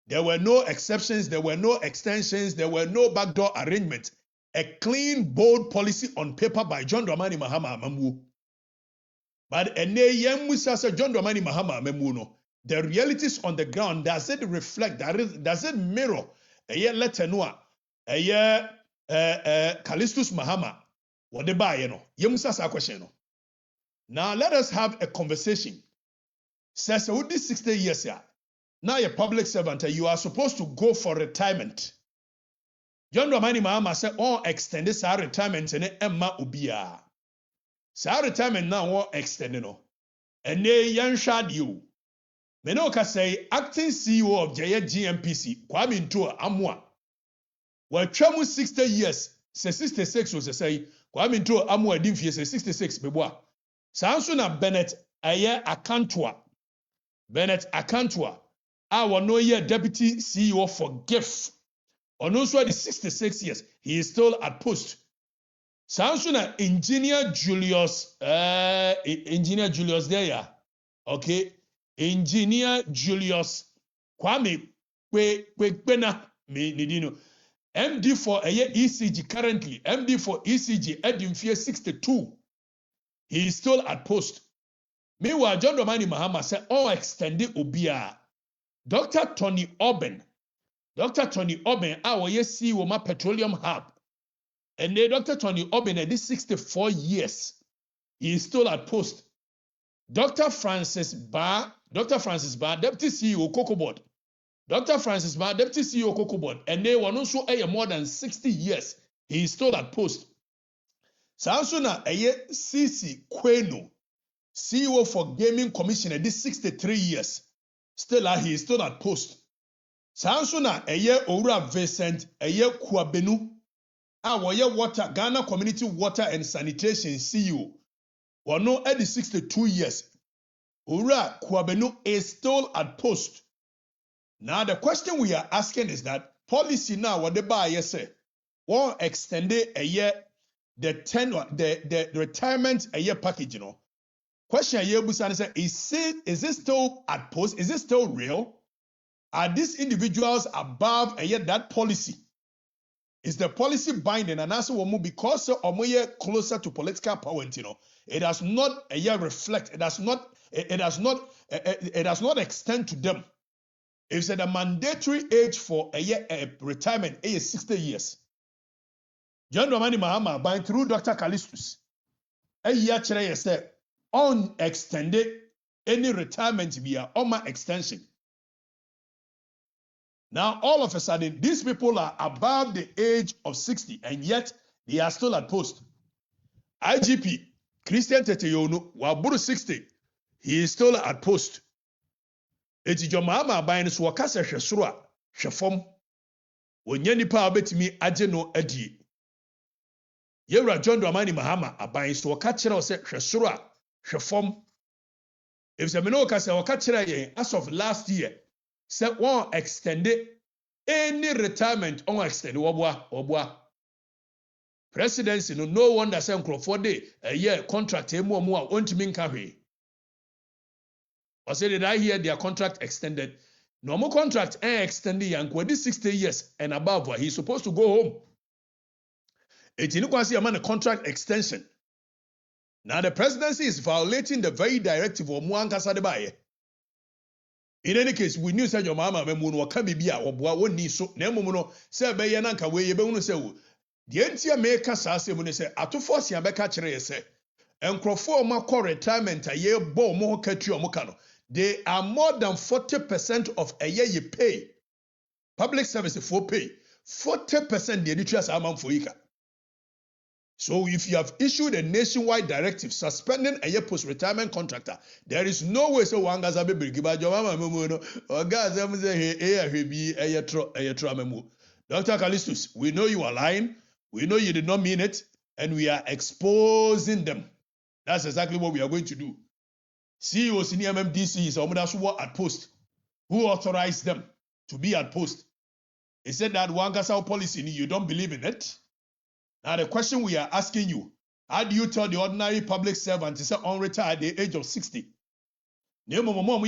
K: There were no exceptions. There were no extensions. There were no backdoor arrangement. A clean, bold policy on paper by John Dramani Mahama Amamu. But John Dramani Mahama Amamu, the realities on the ground, does it reflect? Does it mirror? Letter Noah. Callistus Mahama. What they buy, Yemusa question. Now let us have a conversation. Says with this 60 years, now you're a public servant, you are supposed to go for retirement. John Dramani Mahama said, "Oh, extend this retirement and Emma Ubia." Sa retirement now extended no. And they young shad you. Menoka say acting CEO of GMPC, Kwame Ntua Amwa. Well, Chamu 60 years, say 66 was say, Kwame Ntua Amwa Dimfie say 66 beboa. Sansuna Bennett Akantua. Bennett Akantua. Our no year deputy CEO for GIF. On also the 66 years, he is still at post. Sansuna Engineer Julius there. Okay. Engineer Julius Kwame Kwekpena Nidino. MD for ECG currently. MD for ECG Edim 62. He is still at post. Meanwhile, John Dramani Mahama said, "Oh, extended Obia." Dr. Tony Oben, our CEO ma Petroleum Hub, and then Dr. Tony Oben at this 64 years, he is still at post. Dr. Francis Barr, Deputy CEO Cocoa Board. Dr. Francis Barr, Deputy CEO Cocoa Board, and they were also more than 60 years, he is still at post. Sansuna CC Kweno, CEO for Gaming Commission at this 63 years. Still he is still at post. Sansuna Owura Vincent Kwabenu, water, Ghana Community Water and Sanitation CEO. Wano at the 62 years. Owura Kwabenu is still at post. Now the question we are asking is that policy now what they buy say one extended the retirement package, Question here is it still at post? Is it still real? Are these individuals above that policy? Is the policy binding? And as we move because closer to political power, it does not reflect. It does not extend to them. If the mandatory age for retirement is 60 years. John Dramani Mahama, by through Dr. Callistus, said on extended any retirement via OMA extension. Now, all of a sudden, these people are above the age of 60, and yet they are still at post. IGP Christian Teteyonu, Waburu 60, he is still at post. Eti Jomama by the Swakasa Shesura, Shefom, when Yenipa betimi Ajeno Edi. Yera John Dramani Mahama, abayin Swakachera se Shesura, Shefom. If the Menoka se Wakachera as of last year, said one extended any retirement on extended Wabwa. Presidency, no one that sent Crawford Day, a year contract, more, won't mean carry. Or say, did I hear their contract extended? Normal contract extended and with 60 years and above, he's supposed to go home. It's in a contract extension. Now the presidency is violating the very directive of Muanka Sadebaye. In any case, we knew that your mama Memuno Kabibia or Boa so Nemuno, say Bayanaka, where you say, the Entia make us ask when they say, Atu force Yabeka say, Nkrofo ma kɔ retirement a ye bo mo katu omo ka no. They are more than 40% of a year you pay. Public service for pay. 40% the editorial amount for ika. So if you have issued a nationwide directive suspending a year post-retirement contractor, there is no way so one gaza be brigiba jomama memono or gaza memo. Dr. Callistus, we know you are lying. We know you did not mean it, and we are exposing them. That's exactly what we are going to do. CEOs in the MMDC is at post. Who authorized them to be at post? He said that one Gasao policy, you don't believe in it. Now the question we are asking you, how do you tell the ordinary public servant to say unretired at the age of 60? We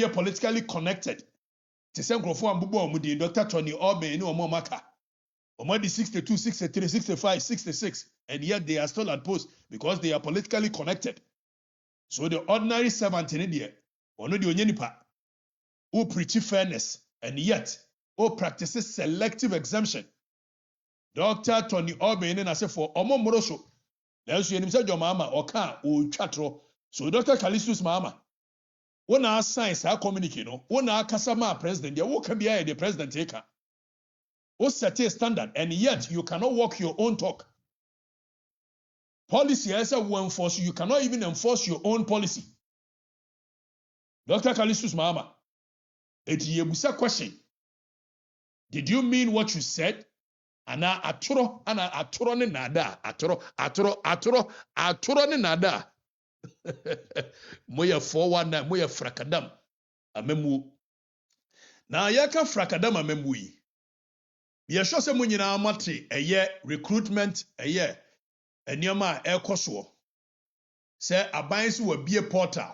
K: are politically connected. To say Dr. Tony Obe no more maka. 62, 63, 65, 66, and yet they are still at post because they are politically connected. So the ordinary servant in India, who preach fairness and yet who practices selective exemption. Dr. Tony Oben I say for Omo Moroso. Let's see him say your mama or can or chatro. So Dr. Callistus mama. When our science are communicating, when our Kasama president, you can be the president taker. Who set a standard, and yet you cannot walk your own talk. Policy as a will enforce you cannot even enforce your own policy. Dr. Callistus mama. It's a question. Did you mean what you said? Ana aturo ni nada aturo ni nada moya 419 moya frakadam amemu na yaka frakadam amemu yi ye sho se munyina amate eye recruitment eye enioma ekoso se abansi wa bie portal.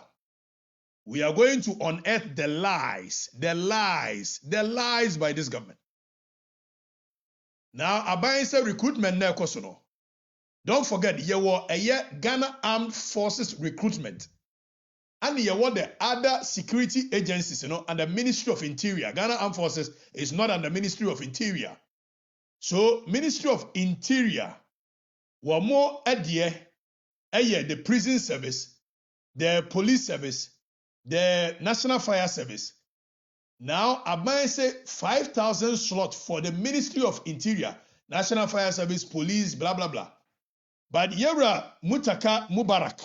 K: We are going to unearth the lies by this government. Now, Abayese recruitment na ekoso. Don't forget, you were a year Ghana Armed Forces recruitment. And you were the other security agencies, and the Ministry of Interior. Ghana Armed Forces is not under Ministry of Interior. So, Ministry of Interior were more the prison service, the police service, the National Fire Service. Now, Abayese 5,000 slots for the Ministry of Interior, National Fire Service, Police, blah, blah, blah. But Yera Mutaka Mubarak,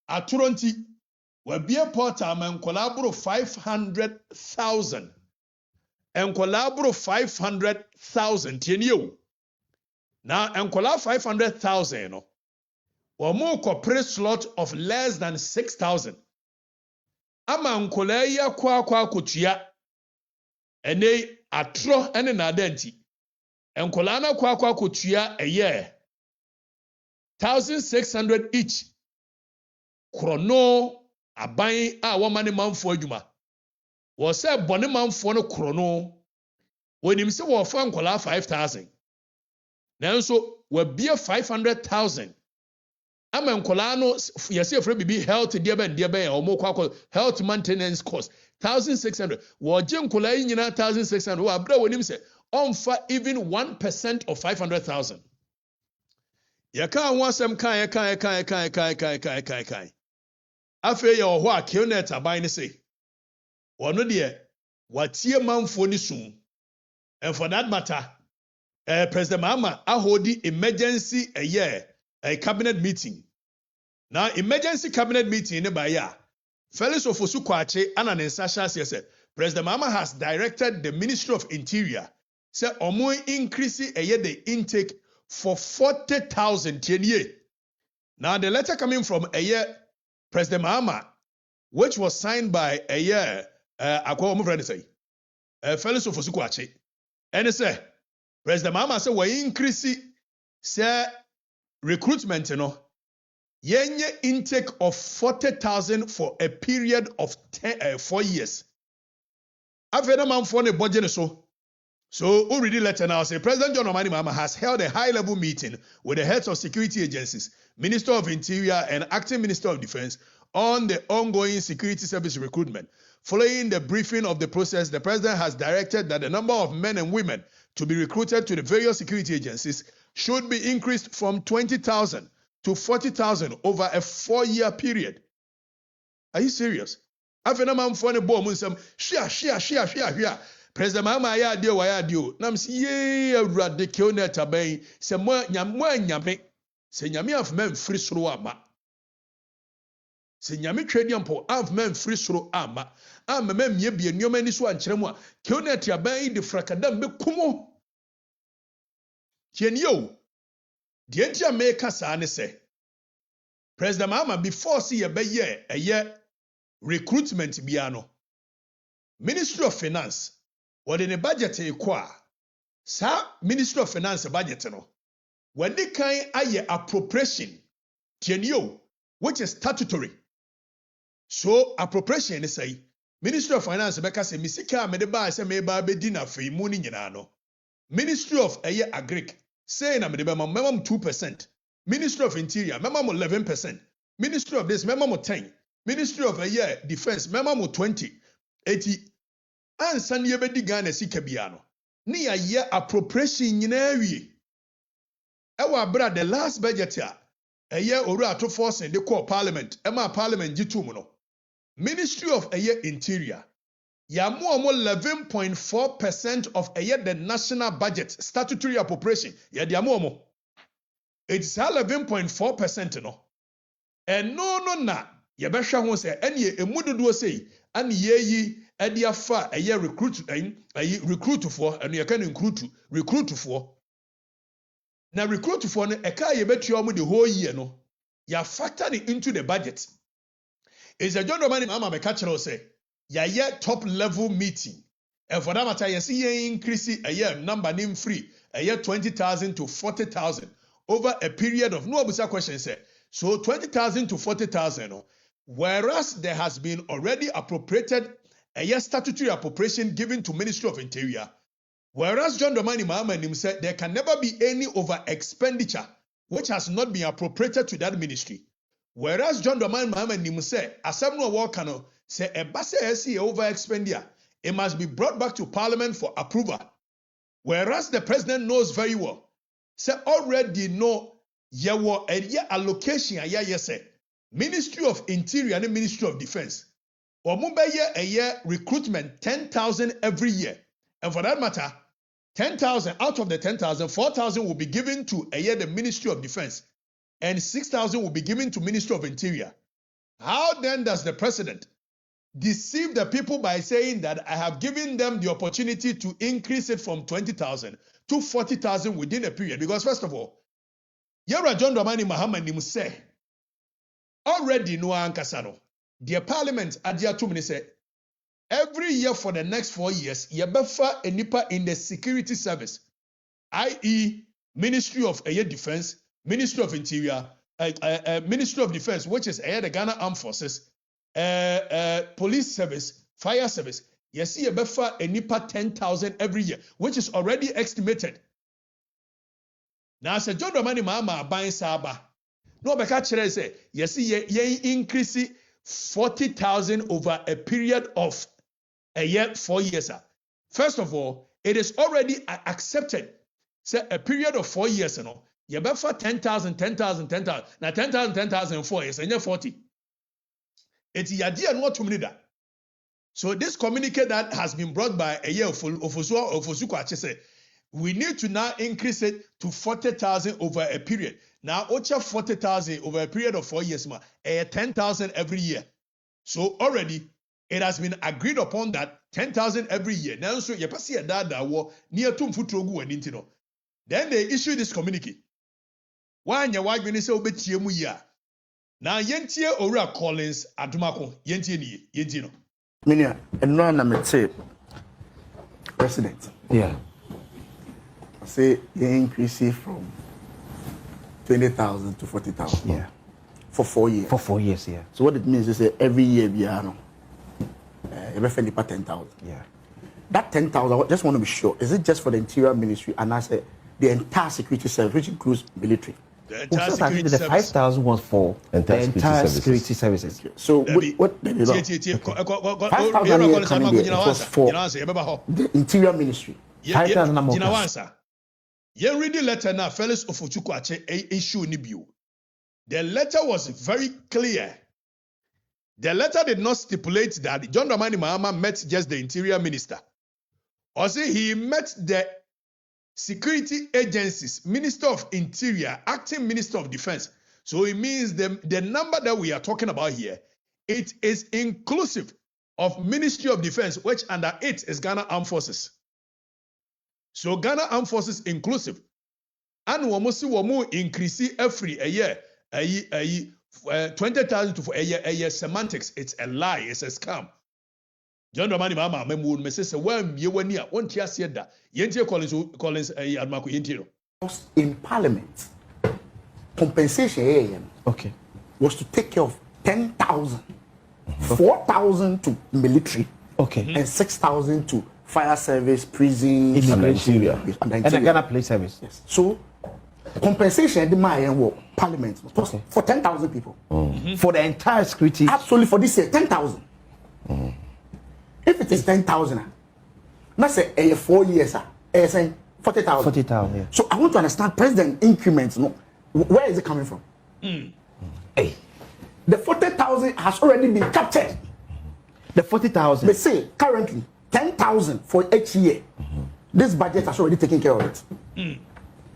K: Aturonti, will be a portal and collaboro 500,000. And collaboro 500,000, you. Now, and collab 500,000, or more corporate slot of less than 6,000. Ama nkola ya kwa kutua ene atro ene na adenti nkola na kwa kutua eye 1,600 each krono aban a womane manfo adwuma wo se bone manfo no krono wonim se wo fa nkola 5,000 nanso wa bia 500,000 ama nkola no yesi efre bibi health diebe o mo kwa health maintenance cost 1,600 wo je nkola yi nyina 1,600 wo abra wonim se onfa even 1% of 500,000 yaka anwasem kan afa ye ho a Kionet aban ne se wono de watie manfo ni sum. And for that matter President Mahama ahodi emergency a cabinet meeting. Now, emergency cabinet meeting in Baya. Felix Ofosu Kwache and an Ensasha says President Mahama has directed the Ministry of Interior say omo increase the intake for 40,000 tenye. Now, the letter coming from President Mahama, which was signed by Felix Ofosu Kwache, and it said President Mahama say we increase say recruitment, yenye intake of 40,000 for a period of 4 years. After man for the budget so who read the letter now say President John Omani Mahama has held a high-level meeting with the heads of security agencies, Minister of Interior and Acting Minister of Defense on the ongoing security service recruitment. Following the briefing of the process, the President has directed that the number of men and women to be recruited to the various security agencies should be increased from 20,000 to 40,000 over a 4-year period. Are you serious? After man for the bomb, some share. President Mama ya dio wa ya dio. Nam si ye radicale netabay. Se mo nyame. Se nyame of men free soro ama. Se nyame trading po of men free soro ama. Ama men ye bi nyoma ni so ankyere mu a. Ke netabay de frakadam be kumo. Tien yo. The entire maker sa say. President Mama before see a ye recruitment biano. Ministry of Finance. What in a budget equa? Sa Ministry of Finance budget no. When they kind aye appropriation. Tienyo, which is statutory. So appropriation is say Ministry of Finance beka se misika me de ba se me ba be di na fe mu ni nyina no. Ministry of Agric say na me de ba memam 2%. Ministry of Interior memam 11%. Ministry of this memam 10. Ministry of Defense memam 20. 80. Ansan ye bedi Ghana sika bia no. Ni aye appropriation nyina wie. Ewa bra the last budget ya. Oru ato force de call Parliament. Ema Parliament jitu mu no. Ministry of Interior. Ya mo 11.4% of the national budget statutory appropriation. Ya dia mo. It's 11.4% no. And no na ye be hwa ho se ene emudodo sei ane ye ade afa recruit for anu ye kan recruit for. Na recruit for no eka ye betua mu the whole year no. Ya factor it into the budget. Is a John Romani Mama be catch say ya top level meeting. And for that matter, you see ye increase number name free 20,000 to 40,000 over a period of no abusa question say. So 20,000 to 40,000, whereas there has been already appropriated a statutory appropriation given to Ministry of Interior, whereas John Domani Mahama said there can never be any over expenditure which has not been appropriated to that ministry. Whereas John Domani Mahama said, Asamno Walkano say a basse over expenditure, it must be brought back to Parliament for approval. Whereas the president knows very well, say already know yewo a allocation say Ministry of Interior and Ministry of Defense. Or a recruitment 10,000 every year. And for that matter, 10,000 out of the 10,000, 4,000 will be given to the Ministry of Defense, and 6,000 will be given to Ministry of Interior. How then does the president deceive the people by saying that I have given them the opportunity to increase it from 20,000 to 40,000 within a period? Because first of all, Yara John Dramani Mahama say already no ankasano. The Parliament adia to me say every year for the next 4 years, yebefa a nipa in the security service, i.e., Ministry of Defense, Ministry of Interior, Ministry of Defense, which is the Ghana Armed Forces, Police Service, Fire Service. Yes, yebefa a nipa 10,000 every year, which is already estimated. Now, say John Domani Mama buying Saba. No, but catch say yes, ye increase 40,000 over a period of a year, 4 years. First of all, it is already accepted. Say a period of 4 years, you know, you bet for 10,000. Now 10,000, 4 years, and you're 40. It's the idea not to me that. So this communique that has been brought by a year of Ofosuko say we need to now increase it to 40,000 over a period. Now, Ocha 40,000 over a period of 4 years, 10,000 every year. So already it has been agreed upon that 10,000 every year. Now, so you pass here that war near Tumfutrogu and Intino. Then they issue this communique. Why you white when you say obetiemu ya? Now yentie Ora Collins Adumako yentie yentino.
L: Minia, and no na say president. Yeah. Say you increase it from 20,000 to 40,000. Yeah. For 4 years. For 4 years, yeah. So what it means is every year we are every 10,000. Yeah. That 10,000, I just want to be sure. Is it just for the Interior Ministry and I say the entire security service, which includes military?
K: The entire security
M: service. The 5,000 was for the entire security services.
L: Okay. So what? 5,000 was for the Interior Ministry.
K: 5,000 You read the letter now, Felix Ofochukwu issue Nibio. The letter was very clear. The letter did not stipulate that John Dramani Mahama met just the interior minister. Also, he met the security agencies, Minister of Interior, Acting Minister of Defense. So it means the number that we are talking about here, it is inclusive of Ministry of Defense, which under it is Ghana Armed Forces. So Ghana Armed Forces inclusive. And womu increase every a year, 20,000 to a year semantics. It's a lie, it's a scam. John Dramani Mahama memu me say when ye wani a won tia se da yentie Collins admako yentiro.
L: In Parliament, compensation was to take care of 10,000, 4,000 to military, and 6,000 to fire service, prison,
M: immigration, and the Ghana Police Service.
L: Yes. So compensation the my Parliament was for 10,000 people
M: for the entire security.
L: Absolutely, for this year 10,000. If it is 10,000, let's say 4 years, saying 40,000.
M: 40,000. Yeah.
L: So I want to understand president increments. No, where is it coming from? Hey, the 40,000 has already been captured.
M: The 40,000.
L: They say currently 10,000 for each year. This budget has already taken care of it.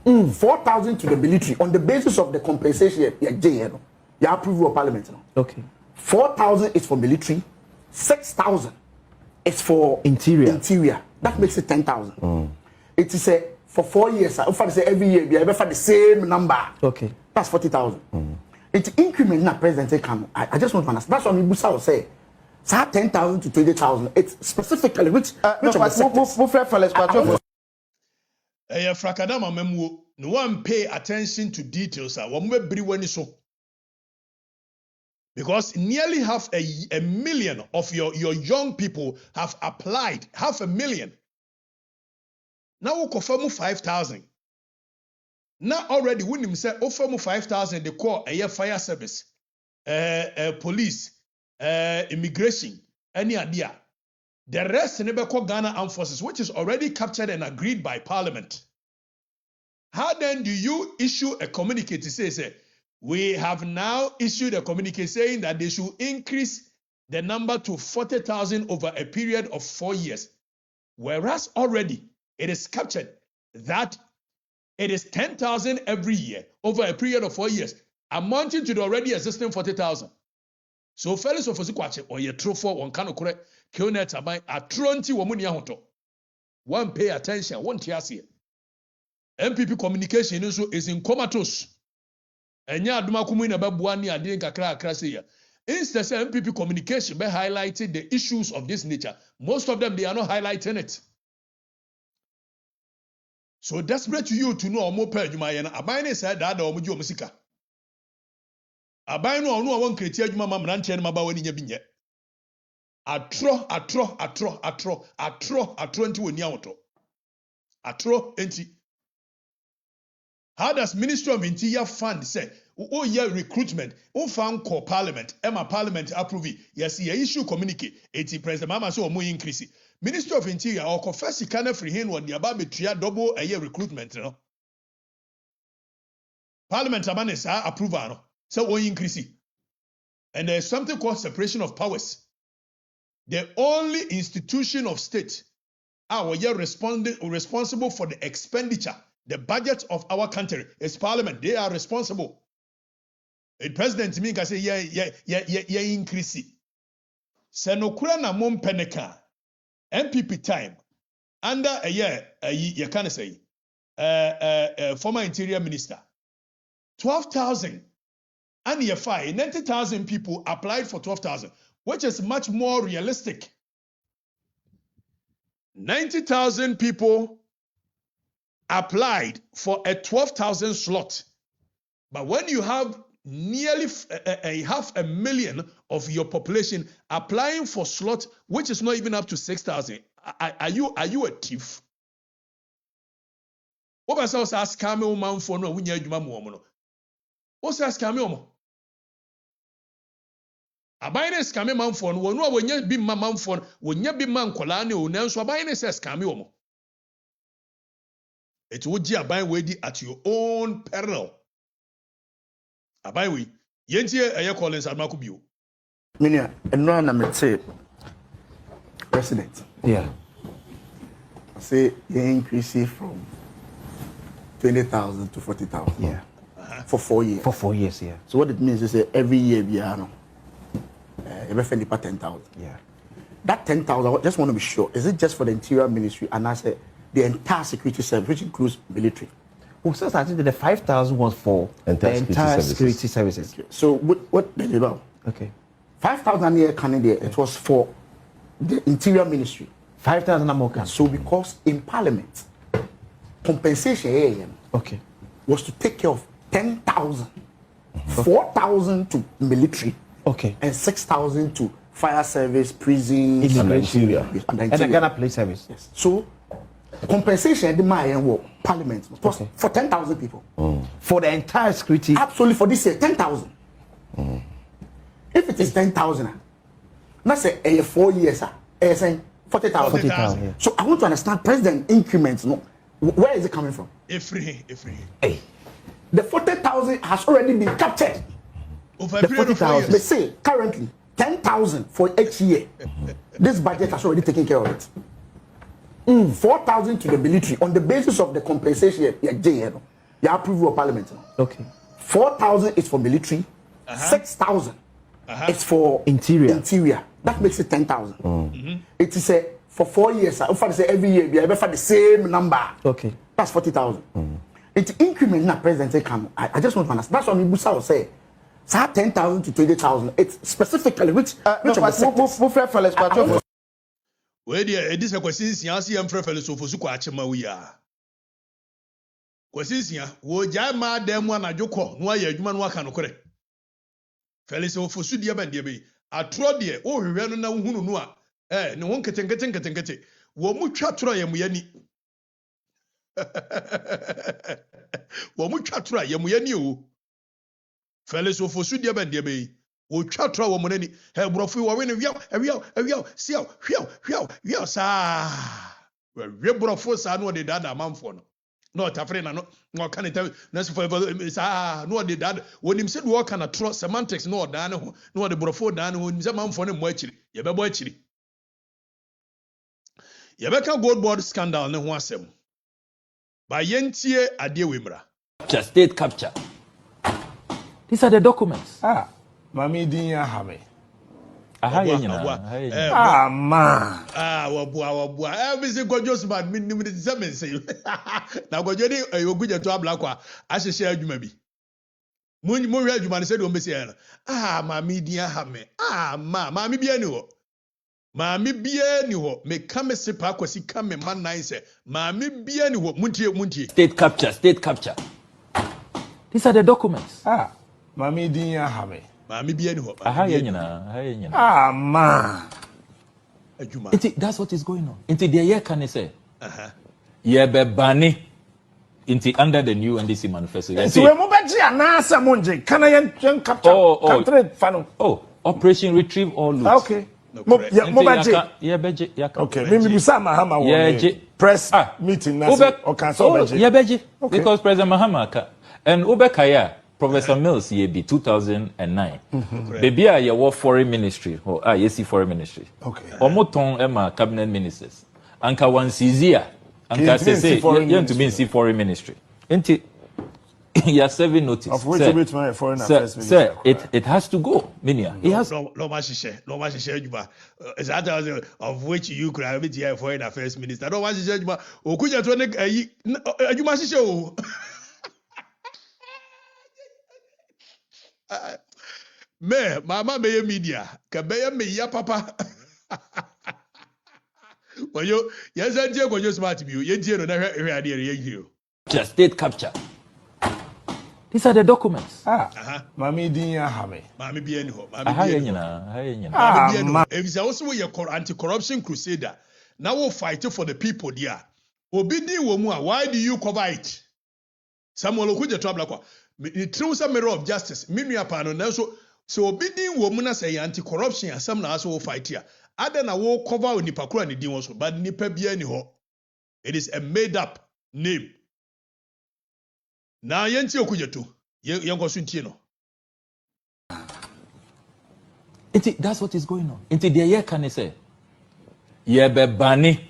L: 4,000 to the military on the basis of the compensation. You approve of Parliament.
M: Okay.
L: 4,000 is for military. 6,000 is for interior. That makes it 10,000. It is for 4 years. Every year we have the same number.
M: Okay.
L: That's 40,000. It's increment na president come. I just want to understand. That's what Mibusa will say. So 10,000 to 20,000. It's specifically which of the sectors?
K: Frakadama memuo. No one pay attention to details. So. Because nearly half a million of your young people have applied. 500,000. Now we confirm 5,000. Now already when him say offer 5,000 they call a fire service, police, immigration, any idea. The rest never call Ghana Armed Forces, which is already captured and agreed by Parliament. How then do you issue a communique to say we have now issued a communique saying that they should increase the number to 40,000 over a period of 4 years, whereas already it is captured that it is 10,000 every year over a period of 4 years, amounting to the already existing 40,000. So, fellows of Osikwache, or your true for one can correct, Kionet Abai, a tronti womuni ahoto. One pay attention, one tiasi. MPP communication is in comatose. And ya Duma Kumina Babuani Adin Kakra Krasia. Instead, MPP communication by highlighting the issues of this nature. Most of them, they are not highlighting it. So desperate to you to know more per Jumayana. Abine said that or Mujo Musika. Abine or no one created Jumama Ranchen Mabawan in Yabinya. Atro into a Nyamoto. Atro enti. How does Ministry of Interior fund say, oh yeah, recruitment, oh found call Parliament, Emma Parliament approve it. Yes, yeah, issue communicate. It's President Mama so more increase. Ministry of Interior or confess he can't free him when the above tria double a year recruitment, you know. Parliament Amanes approval, so we increase. And there's something called separation of powers. The only institution of state are responsible for the expenditure. The budget of our country is Parliament. They are responsible. The president mean can say yeah increase. Senokura na mom peneka MPP time under a year you can say former interior minister 12,000 and year 5 90,000 people applied for 12,000, which is much more realistic. 90,000 people applied for a 12,000 slot. But when you have nearly 500,000 of your population applying for slot, which is not even up to 6,000, are you a thief? What was I ask Camel man for no when you what's ask Camel? A binary scammy man for no when you be my man for when you be man colani or so a binary says Camel. It would be a buy ready at your own peril. A buy we. Yentie a Collins and Makubio.
L: Minia, and no, I'm a president.
M: Yeah.
L: I say you increase it from 20,000 to 40,000.
M: Yeah.
L: For 4 years.
M: For 4 years, yeah.
L: So what it means is every year we are every 10,000.
M: Yeah.
L: That 10,000, I just want to be sure, is it just for the Interior Ministry and I say the entire security service, which includes military?
M: Well, so I think that the 5,000 was for the entire security services.
L: Okay. So what did you know?
M: Okay.
L: 5,000 here Canada, it was for the Interior Ministry.
M: 5,000 American.
L: So because in Parliament, compensation
M: okay,
L: was to take care of 10,000, 4,000 to military,
M: okay,
L: and 6,000 to fire service, prison,
M: immigration,
L: and
M: the Ghana Police Service.
L: Yes. So compensation the Parliament was for 10,000 people.
M: For the entire security.
L: Absolutely, for this year, 10,000. If it is 10,000, let's say 4 years, saying 40,000.
M: 40,000. Yeah.
L: So I want to understand president increments. No, where is it coming from?
K: Free.
L: Hey, the 40,000 has already been captured.
K: Over
L: The 40,000. They say currently 10,000 for each year. This budget has already taken care of it. 4,000 to the military on the basis of the compensation. You approve of Parliament.
M: Okay.
L: 4,000 is for military. 6,000 is for interior. That makes it 10,000. It is for 4 years. If I say every year, we have the same number.
M: Okay.
L: That's 40,000. It's increment na president come. I just want to understand. That's what Mibusa will say. So 10,000 to 20,000. It's specifically which of the sectors.
K: Where this a question is yansi am frefele so for suko achema wi ya. Question sia wo jai ma dem wa na dwokọ no aye adwuma no aka no kore. Fele so for su dia ban dia be. Atro de o hwehwe no na hunu no a ne ho nkete wo mu twa tro ya mu yani. Wo mu twa tro ya mu yani o. Fele so for su dia ban dia be. Wo twa tro wo mu nani. He brofo wo we ne wiaw siaw hwiaw sa. We brofo sa no de dada manfo no. No tafre na no kaneta na so for sa no de dada wonim se do kana tro semantics no da ne ho no de brofo da ne ho nim se manfo ne mo akiri ye bebo akiri ye beka gold board scandal ne ho asem ba yentie ade wemra
N: just state capture. These are the documents.
E: Mami dinya hame.
K: Man. Wabua. Every gorgeous man, minimum 7 say. Now, go journey, you go to Ablaqua. I should share you maybe. Moon, you man said, Mammy dear hame. Mammy bianu. Mammy bianu. May come a sip, he come a man nice. Mammy bianu, Munti.
N: State capture. These are the documents.
E: Mami dinya hame.
K: Mammy bianu.
E: Man.
N: That's what is going on. Into the year can I say? Yeah, be banny. Into under the new NDC manifesto.
E: So we move na samunje. Can I capture?
N: Operation Retrieve All Loot.
E: Okay. Okay. Maybe Busama Mahama press meeting or cancel
N: because President Mahama and Ubekaya. Professor Mills ye be 2009. Baby a ye foreign ministry or yes foreign ministry.
E: Okay.
N: Omoton Emma cabinet ministers. Anka one Caesar. Anka say you to be in foreign ministry. Enti you are serving notice.
E: Of which my foreign affairs minister.
N: Sir, it has to go. Minia. It has
K: no Juba. Is that of which you could have it here foreign affairs minister. No one Juba. Okuja to ne you must show. Me, mama me media, kabeye me ya papa. When you yes and you go smart you no na hwe ade ye hiro.
N: Just state capture. These are the documents.
E: Mami dinya hame.
K: Mami bia ni ho.
N: Mami
K: if you also we anti-corruption crusader, now we fight for the people there. Obi din wo mu a, why do you cover it? Samuel Okuja trouble kwa. It through some mirror of justice. Minua pa no so obi din wo mu na say anti-corruption asam na aso fight here. Ada na wo cover onipa kura ni din wo so, but nipa bia ni ho. It is a made up name. na yenti okujetu yenko suntie no.
N: That's what is going on. Inti the year can say. Be bani.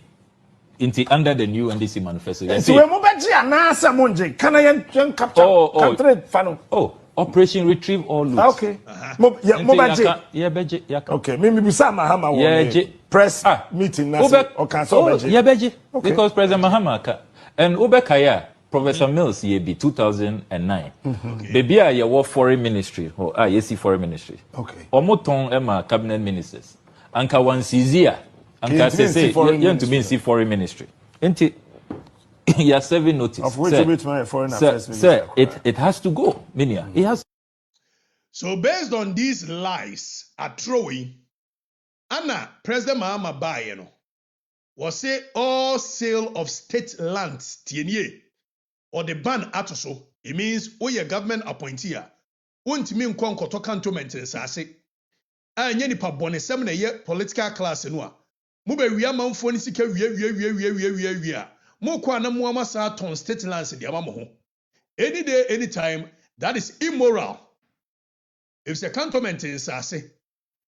N: Inti under the new NDC manifesto.
E: So we mobeji anasa monje. Can I capture country fano?
N: Oh, Operation Retrieve All Loots.
E: Okay. Mobeji.
N: Yeah, beji.
E: Okay. Maybe bisa Mahama press meeting nasa or cancel beji.
N: Yeah, beji. Because President Mahama and Obekaya Professor Mills ye be 2009. Baby a ye foreign ministry or yesi foreign ministry.
E: Okay.
N: Omoton ema cabinet ministers. Anka wan sizia. Anka say ye to be in foreign ministry. Enti you are serving notice.
E: Of which bit my foreign affairs minister.
N: It has to go. Minia. It has.
K: So based on these lies at throwing, Anna President Mahama Bayeno was say all sale of state lands tienye or the ban atoso. It means oye government appointee. Won't mean to cantonment in sase. Anya nipa bone sem na ye political class no a. Mo be wi amanfo ni sika wi. Mo kwa na mo amasa ton state lands de ama mo ho. Any day anytime that is immoral. If it's a cantonment in sase,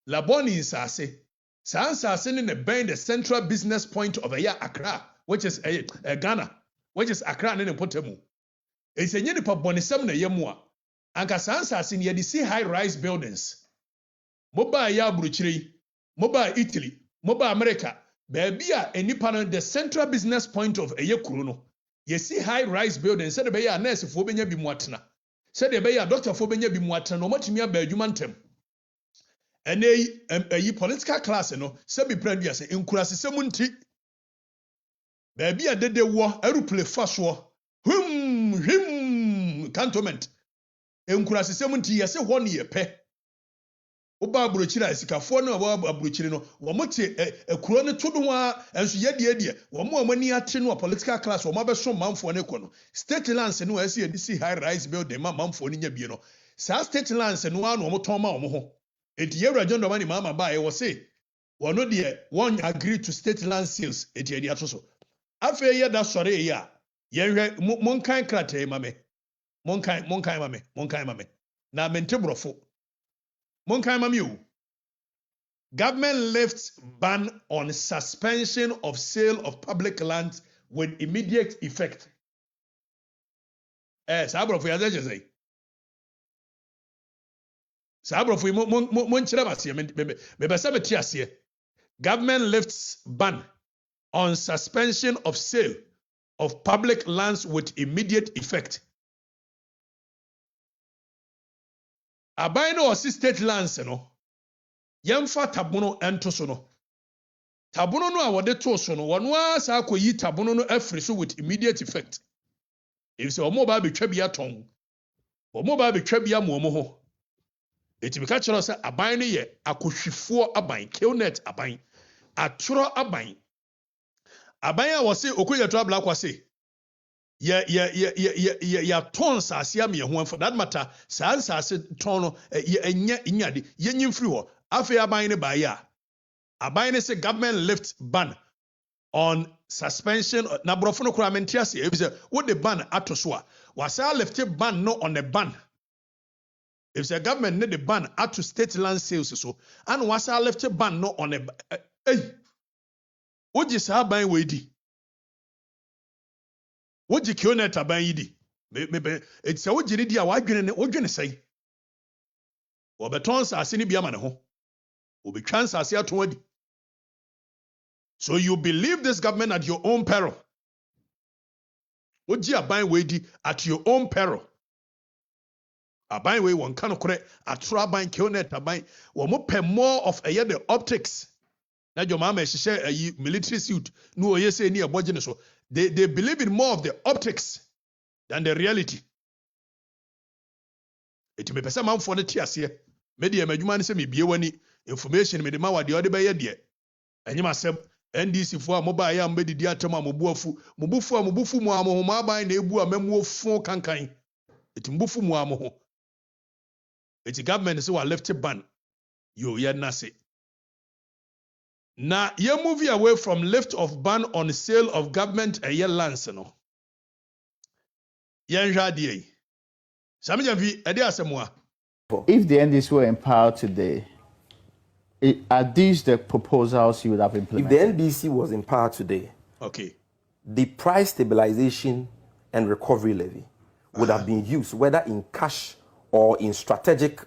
K: laboni in sase, sase ni ne bend the central business point of Accra, which is Ghana, which is Accra and Potemu. It's a nipa bonisem na yemua. Anka sase ni see high-rise buildings. Moba ya Bruchiri, Moba Italy, Moba America, baby nipa the central business point of Kuruno. You see high-rise buildings. Said be nurse fo benya bi muatena. Said be doctor fo benya bi muatena. No matimi aba adwuma ntem. Ene political class no se bi pradu ase nkurase semunti. Baby dede wo aeroplane faso. Cantonment. Nkurase semunti yese ho ne yepe. Oba abrochira esikafo no oba abrochire no wo mote ekuro ne todo ho a enso yede wo mo amani ate no political class wo mabeso manfo ne ko no state lands no asi edisi high rise building manfo ne nya bie no sa state lands no anu wo ton ma wo ho enti yewra jondo mani mama ba e wo say wono de one agree to state land sales enti edi atoso afa ye da sore ye a yenhwe monkan krata mame monkan mame na mentebrofo Monkai Mamiu. Government lifts ban on suspension of sale of public lands with immediate effect. Sabro for yaje say. Sabro for mon chira basie me be sabe ti ase. Government lifts ban on suspension of sale of public lands with immediate effect. Abai no osi state lands no yemfa tabono ento so no tabono no a wode to so no wono asa akoyi tabono no afri so with immediate effect if say omo ba betwa bia ton omo ba betwa bia mo ho etibika kiro say aban no ye akohwifo aban killnet aban atoro aban a wose okoye to abla kwase ya ton sase am ye ho for that matter sase ton no enya nyade yenyim free ho afi aban ne ba ya aban ne say government lift ban on suspension na brofo no kura mentiase e bi say what the ban atoso a wasa lift ban no on the ban if the government need the ban to state land sales so and wasa lift ban no on a oji sa ban we di woji kioneta ban yi di me it say woji ni di a wadwene sai wo beton sase ni bia ma ne ho wo betwan sase ato adi. So you believe this government at your own peril. Woji aban we di at your own peril. Aban we won kan kore atro aban kioneta aban wo mo pay more of the optics. Na jo mama ehye military suit no oye say ni eboje ne so. They believe in more of the optics than the reality. It me pesa man for the tiase. Me de madwuma ne se me bie wani information me de ma wade ode be ye de. Enyim asem NDC fo a mobile ya mbedidi atema mobuafu mu amoho ma ban na ebu amamu ofo kankan. It mbufu mu amoho. It government say wa left ban. Yo ye na se. Now, you move away from lift of ban on sale of government lands no. Yenja die.
O: If the NDC were in power today, are these the proposals you would have implemented?
P: If the NDC was in power today,
K: okay,
P: the price stabilization and recovery levy would have been used, whether in cash or in strategic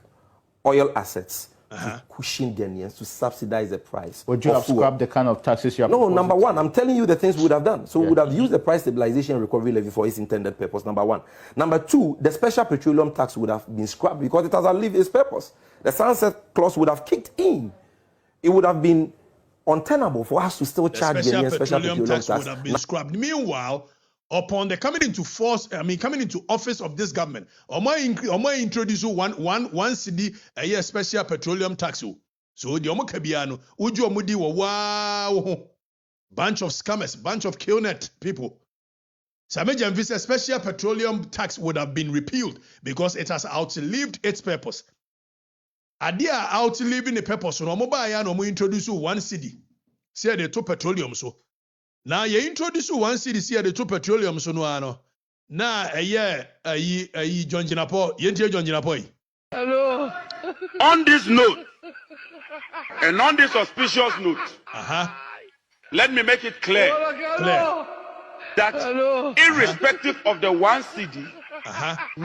P: oil assets, to cushion the onions, to subsidize the price.
O: Would you have scrapped the kind of taxes you have
P: No,
O: proposed?
P: number one, I'm telling you the things we would have done. So we would have used the price stabilization and recovery levy for its intended purpose, number one. Number two, the special petroleum tax would have been scrapped because it has outlived its purpose. The sunset clause would have kicked in. It would have been untenable for us to still charge the special petroleum tax.
K: Would have been scrapped. Meanwhile, upon the coming into office of this government, introduce one city a year special petroleum tax. So the Omokabiano, Uju Omudi wow, bunch of scammers, bunch of killnet people. Samejan Visa special petroleum tax would have been repealed because it has outlived its purpose. Adia outliving the purpose. So no introduce one city. Say the two petroleum so. Now you introduce one city here the two petroleum so no ano. Na John Jinapo, John Jinapo.
C: Hello. On this note, and on this auspicious note, let me make it clear that irrespective of the one city,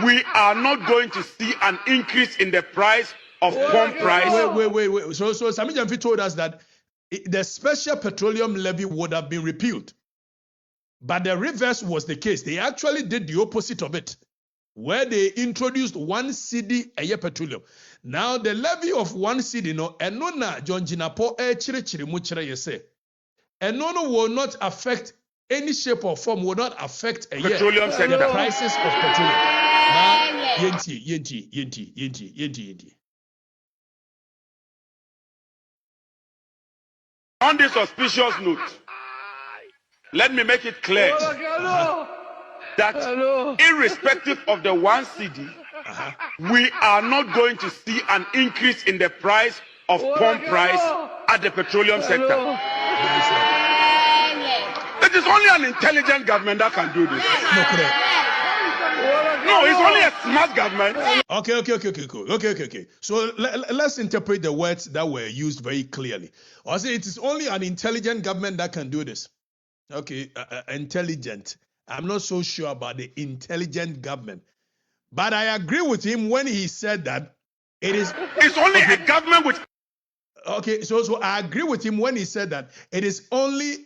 C: we are not going to see an increase in the price of pump price.
K: Wait. So Sami Jamfi told us that the special petroleum levy would have been repealed. But the reverse was the case. They actually did the opposite of it, where they introduced one cedi a year petroleum. Now the levy of one cedi, no, and no na John Jinapo chiri muchira yese. And no will not affect any shape or form, will not affect a
C: petroleum
K: year
C: sector.
K: the prices of petroleum. Now, yenti.
C: On this auspicious note, let me make it clear that irrespective of the one cedi, we are not going to see an increase in the price of pump price at the petroleum sector. It is only an intelligent government that can do this. No, it's only a smart government.
K: Okay. So let's interpret the words that were used very clearly. I say it is only an intelligent government that can do this. Okay, intelligent. I'm not so sure about the intelligent government. But I agree with him when he said that
C: it's only a government with...
K: Okay, so I agree with him when he said that it is only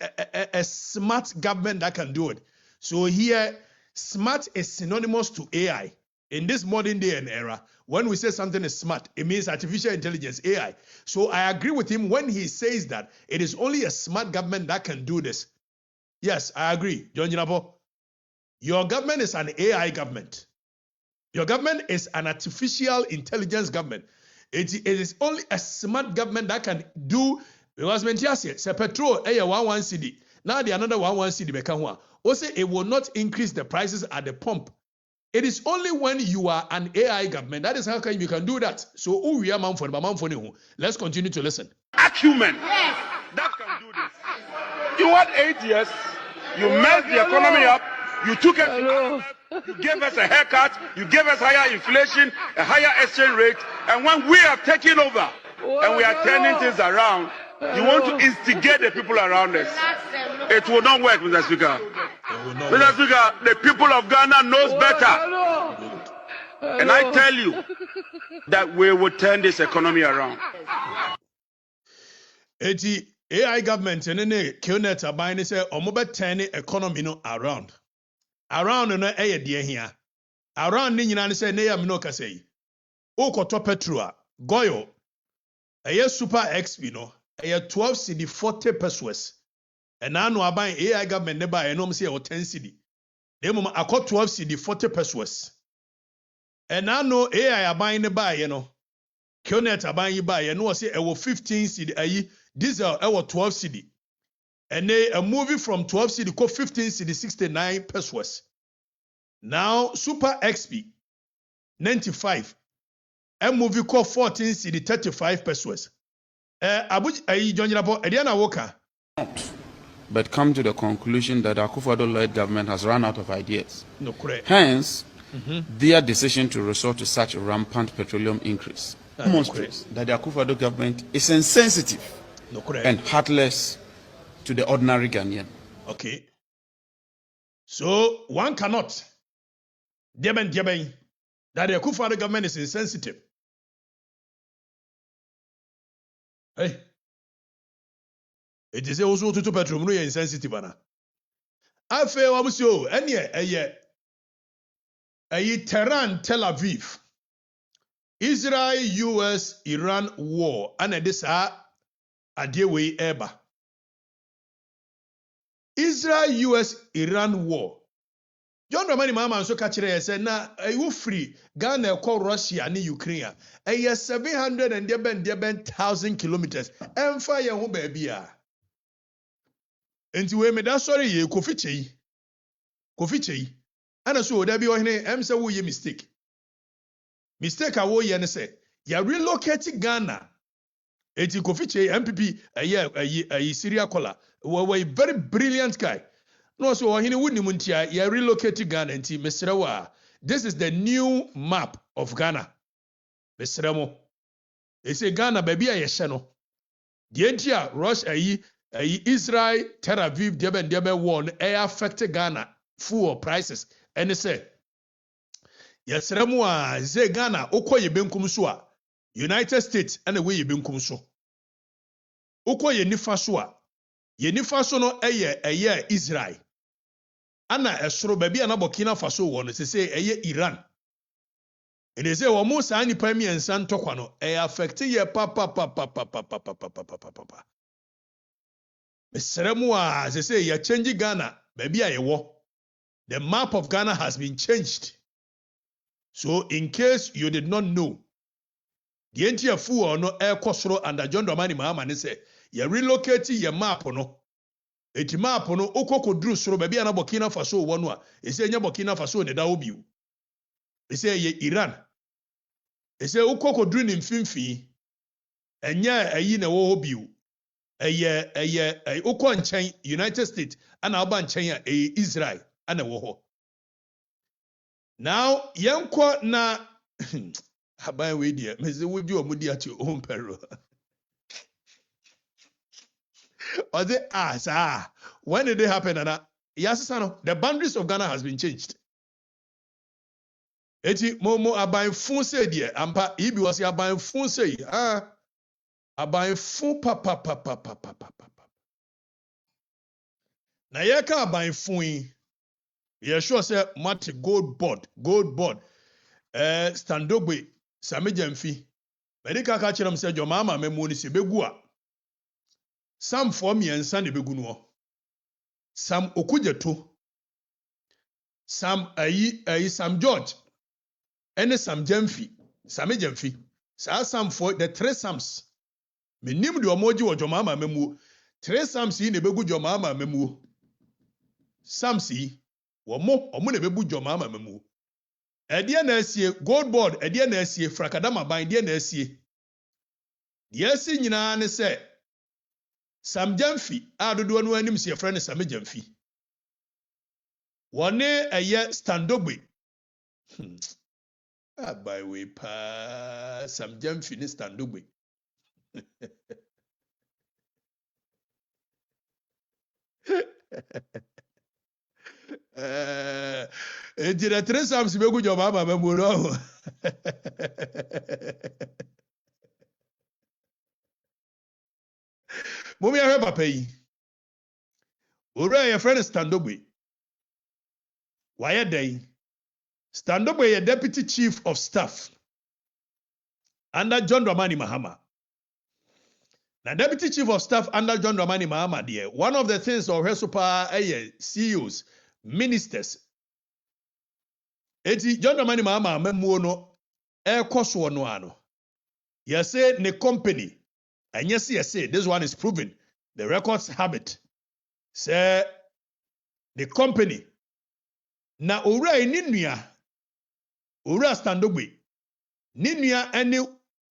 K: a smart government that can do it. So here, smart is synonymous to AI. In this modern day and era, when we say something is smart, it means artificial intelligence, AI. So I agree with him when he says that it is only a smart government that can do this. Yes, I agree. John Jinapo, your government is an AI government. Your government is an artificial intelligence government. It is only a smart government that can do, because say petrol, 1 cedi. Now the another 1 cedi become also it will not increase the prices at the pump. It is only when you are an AI government that is how come you can do that. So let's continue to listen.
C: Acumen that can do this. You had 8 years, you messed the economy up, you took it. You gave us a haircut, you gave us higher inflation, a higher exchange rate, and when we have taken over and we are turning things around, you want to instigate the people around us. It will not work, Mr. Speaker. Mr. Speaker, the people of Ghana knows better. And I tell you that we will turn this economy around.
K: AI government and then Killnet are buying say omobe turn the economy no around. Around no eye dear here. Around ni nyina say ne yam no kasei. Okoto petrol goyo. Eye super XP no. Eye 12 cedi 40 pesos. And now no aban AI government ne buy no say 10 cedi. Dem akọ 12 cedi 40 pesos. And now no AI aban ne buy no. Killnet aban yi buy no say e 15 cedi ayi diesel e 12 cedi. And they a movie from 12 cedi ko 15 cedi 69 pesos. Now Super XP 95. A movie ko 14 cedi 35 pesos. Abuj ayi Jonjinabo Ediana Woka.
Q: But come to the conclusion that Akufo-Addo-led government has run out of ideas.
K: No correct.
Q: Hence, their decision to resort to such a rampant petroleum increase demonstrates that the Akufo-Addo government is insensitive and heartless to the ordinary Ghanaian.
K: Okay. So one cannot that the Akufo-Addo government is insensitive. Hey. It is also to petrol no insensitive ana. Afe wa musio eye Tehran, Tel Aviv, Israel, US, Iran war, and this adewe eba. Israel, US, Iran war. John Dramani Mahama so kachire say na you free Ghana call Russia and Ukraine. 700,000 kilometers. Emfa ye ho ba bia. Enti we me da sorry ye Kofi Chei. Ana so da bi ohene em say wo ye mistake. Mistake a wo ye ne say ya relocate Ghana. Eti Kofi Chei MPP aye Syria caller. We very brilliant guy. No so ohene woni muntia ya relocate Ghana enti mesrewa. This is the new map of Ghana. Mesremo. They say Ghana baby a yehye no. The entia Russia Israel Tel Aviv debe war air affect Ghana fuel prices. And they say, yes, Ramwa, ze Ghana, okoye benkum so a, United States, and the way ye benkum so. Okoye nifa so a, ye nifa so no eye Israel. Ana esoro baby ana Burkina Faso won, say eye Iran. And they say, well, most any prime and san tokwano, affect ye papa. Mr. Ramwa, they say, ye change Ghana, baby a war. The map of Ghana has been changed. So, in case you did not know, the entire fool no air kosoro under John Dramani Mahama say, you relocate your map no. Eti map no okoko dru soro baby ana Burkina Faso wonu a, e say nya Burkina Faso ne da obiu. E say ye Iran. E say okoko dru ni mfimfi. Enya ayi na wo obiu. Eye okọ nchen United States ana oba nchen a Israel ana wo ho. Now yenko na haban we dia mezi wo di omudi ati o peril. Or they when did it happen? And yes, the boundaries of Ghana has been changed. Eti momo aban fun say die ampa ibi was aban fun say aban fun papa. Na ye ka aban fun ye sure say mat gold board standogbe samejamfi medical ka kire m say jomama memu ni se begu a sam form yensa ne begu no sam okujeto sam ayi sam George ene sam jamfi samejamfi sa sam for the three sams menim de omoji wo jomama memu three sams yi ne begu jomama memu sams yi omo ne bebu jomama memu ede na asie gold board ede na asie frakadama ban ede na asie de asie nyina ne se Sam Jamfi adodo no anim se yefra ne Sam Jamfi wone eye standogbe by way pa Sam Jamfi ne standogbe ejira tre Sam si begu joma ba memu no Mumi ahe papa yi. Ora ye friend Standogbe. Why day? Standogbe ye deputy chief of staff under John Dramani Mahama. Now deputy chief of staff under John Dramani Mahama there. One of the things of Hesupa CEOs, ministers. Eti John Dramani Mahama memu no e koso no ano. You say ne company. And yes, this one is proven. The records have it. Say the company. Na ura ninua. Ura Standogbe. Ninua any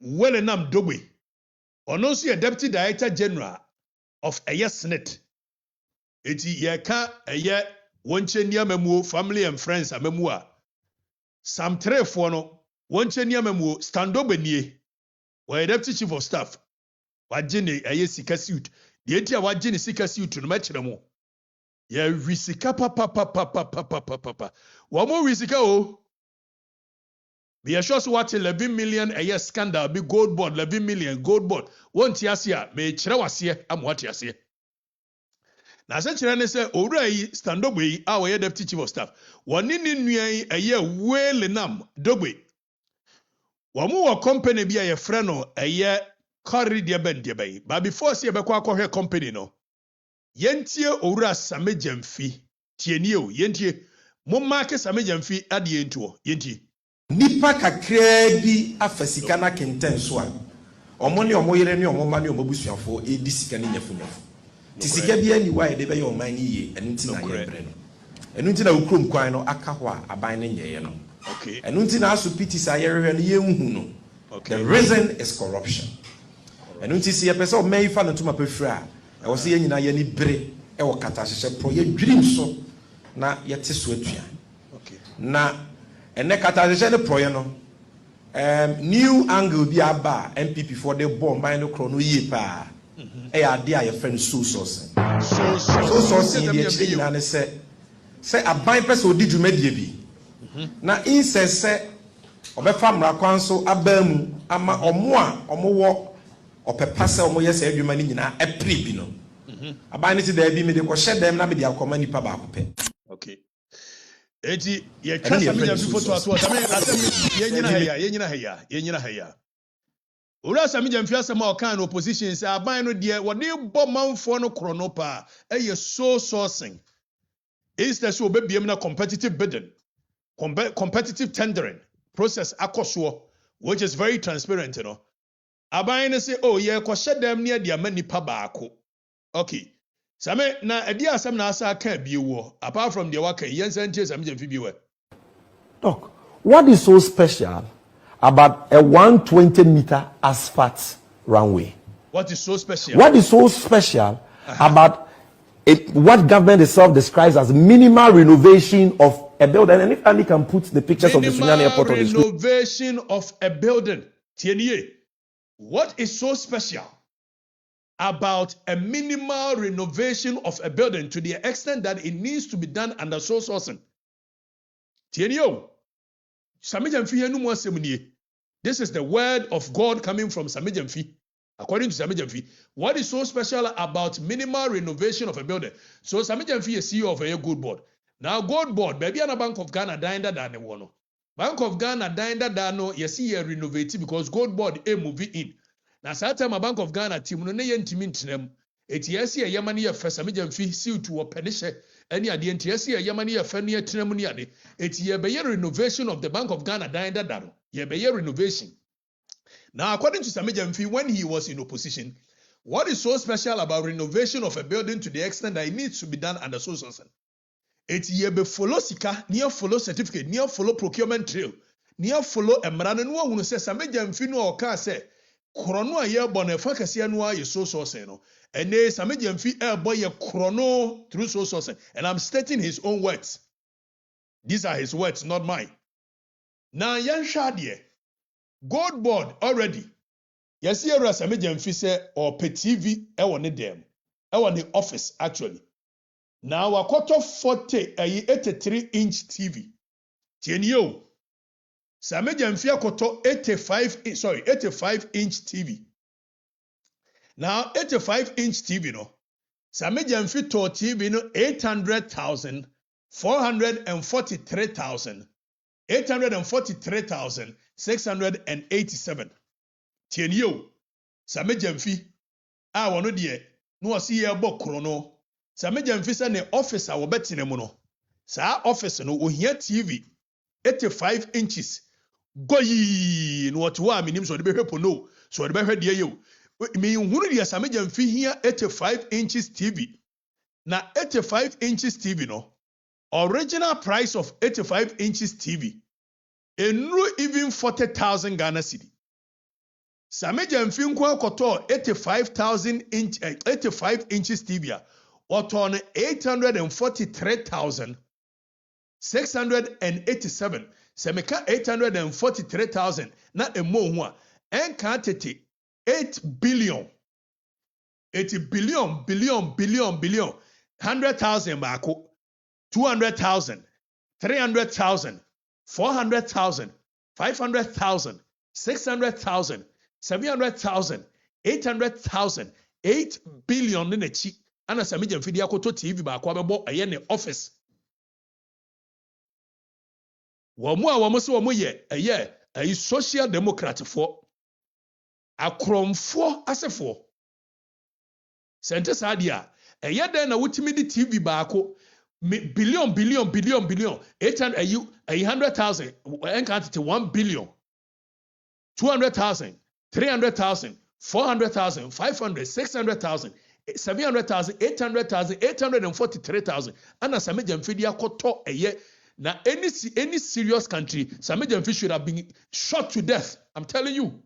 K: well-enam dogbe. Onosi a deputy director general of Aya Senate. Eti yeka eye wonche niya memu family and friends amemua. Sam Trefono, one Cheniamamu, stand up nie, where deputy chief of staff, what Jenny, a sika suit, the idea what Jenny sika suit to the match no more. Yeah, risika papa. One more risika oh. The assures what 11 million a year scandal be gold board, 11 million gold board. One tiasia, may cherawasia, am what yasia. Na se kyerɛ say owura yi stand up yi a wɔyɛ deputy chief of staff wɔne ne nua yi ɛyɛ Welenam Dogbe wɔn wɔ company bi a yɛfrɛ no ɛyɛ corridor bɛndeɛ bɛyi but before say yɛbɛkɔ akɔhwɛ company no yɛntie owura Same Gyamfi tienie o yɛntie mo mark Same Gyamfi adeɛ ntuo yɛntie
P: nipa kakraa bi afa sika na kenten so a ɔmo ne ɔmo yere ne ɔmo ma ne ɔmo busuafo edi sika ne nyafunyafu tisika bia ni wa de be your man ye enu nti na ye bre no enu nti na ukrom kwan no aka ho a aban ne nyeye no okay enu nti na aso piti sa ye rehwe no ye nhu no okay the reason is corruption enu nti si ye pese o mai fa no tuma pefra e wo se ye nyina ye ni bre e wo kata hyehye pro ye dwirim so na ye te so atua okay na ene kata hyehye ne pro ye no new angle bi aba MPP for the bomb by no chrono ye pa idea your friend so source the actually na say aban person odi dwumadie bi na inse say obefa mra kwan so abamu ama omo a omo wo opepa se omo yesa adwuma ni nyina epre bi no aban ni ti da bi me de ko hye dem na me de akoma nipa ba ko pe
K: okay eti ye twa Same Gyamfi photo aso Same asem ye nyina haya Ura Same Gyamfi asem a okan opposition say aban no de wode bɔ manfo no krono pa eye so sourcing instead so obebiem na competitive bidding competitive tendering process akoso which is very transparent, you know. Aban no say oh ye kɔhye dem ne de ama nipa baako okay Same na edi asem na asa ka bi wo apart from the waka yensan tie Same Gyamfi bi we
P: Doc, what is so special about a 120-meter asphalt runway?
K: What is so special?
P: What is so special about what government itself describes as minimal renovation of a building? And if Andy can put the pictures
K: minimal
P: of the Sunyani airport on the screen.
K: Renovation of a building. Tienye, what is so special about a minimal renovation of a building to the extent that it needs to be done under sole sourcing? Tienye, Same Gyamfi enu mo asem nie. This is the word of God coming from Same Gyamfi. According to Same Gyamfi, what is so special about minimal renovation of a building? So Same Gyamfi is CEO of a gold board. Now gold board, baby and a Bank of Ghana dined that ne wono. Bank of Ghana dined that no you see a renovate because gold board a movie in. Now that time a Bank of Ghana team no ne yentimi ntinem. Eti yesi a yamani ye fe Same Gyamfi seal to a penishe any ade enti yesi a yamani ye fe ne tinem ni ade. Eti ye be renovation of the Bank of Ghana dined that no. Ye be renovation. Now, according to Same Gyamfi, when he was in opposition, what is so special about renovation of a building to the extent that it needs to be done under social sourcing? It's ye follow sika, near follow certificate, near follow procurement trail, near follow emrano no one say Same Gyamfi no oka say chrono a ye bonefa kase no ye so sourcing no. And they Same Gyamfi boy ye chrono through so sourcing. And I'm stating his own words. These are his words, not mine. Now, yan shadie. Gold board already. Yes, here Same Gyamfi say or pe TV e ne dem. E ne office actually. Now a quarter 40 83-inch TV. Tienyo. Same Gyamfi akoto 85-inch TV. Now 85-inch TV no. Same Gyamfi to TV no 800,000 443,000 843,687. Tienyo. Same Gyamfi. A wono de no asi ye bo krono. Same Gyamfi say ne office a wo betine mu no. Sa office no ohia TV 85 inches. Goyi no what wa minim so de behwepo no. So de behwe de ye. Me hunu de Same Gyamfi hia 85 inches TV. Na 85 inches TV no. Original price of 85 inches TV. Enru even 40,000 Ghana cedi. Same Gyamfi nkwa koto 85 inches TV. Oton 843,687. se meka 843,000 na emo ho a enka tete 8 billion 80 billion 100,000 baako 200,000 300,000 400,000 500,000 600,000 700,000 800,000 8 billion ne chi ana same jamfidi akoto TV baako abebo eye ne office wɔn a wɔn so wɔn yɛ ɛyɛ social democrat foɔ akorɔmfoɔ asefoɔ sɛnte saa deɛ a ɛyɛ dɛn na wotumi de TV baako billion 800 100,000 ɛnka tete 1 billion 200,000 300,000 400,000 500 600,000 700,000 800,000 843,000 ana same jamfidi akoto ɛyɛ. Now, any serious country, Samejan Fish should have been shot to death. I'm telling you.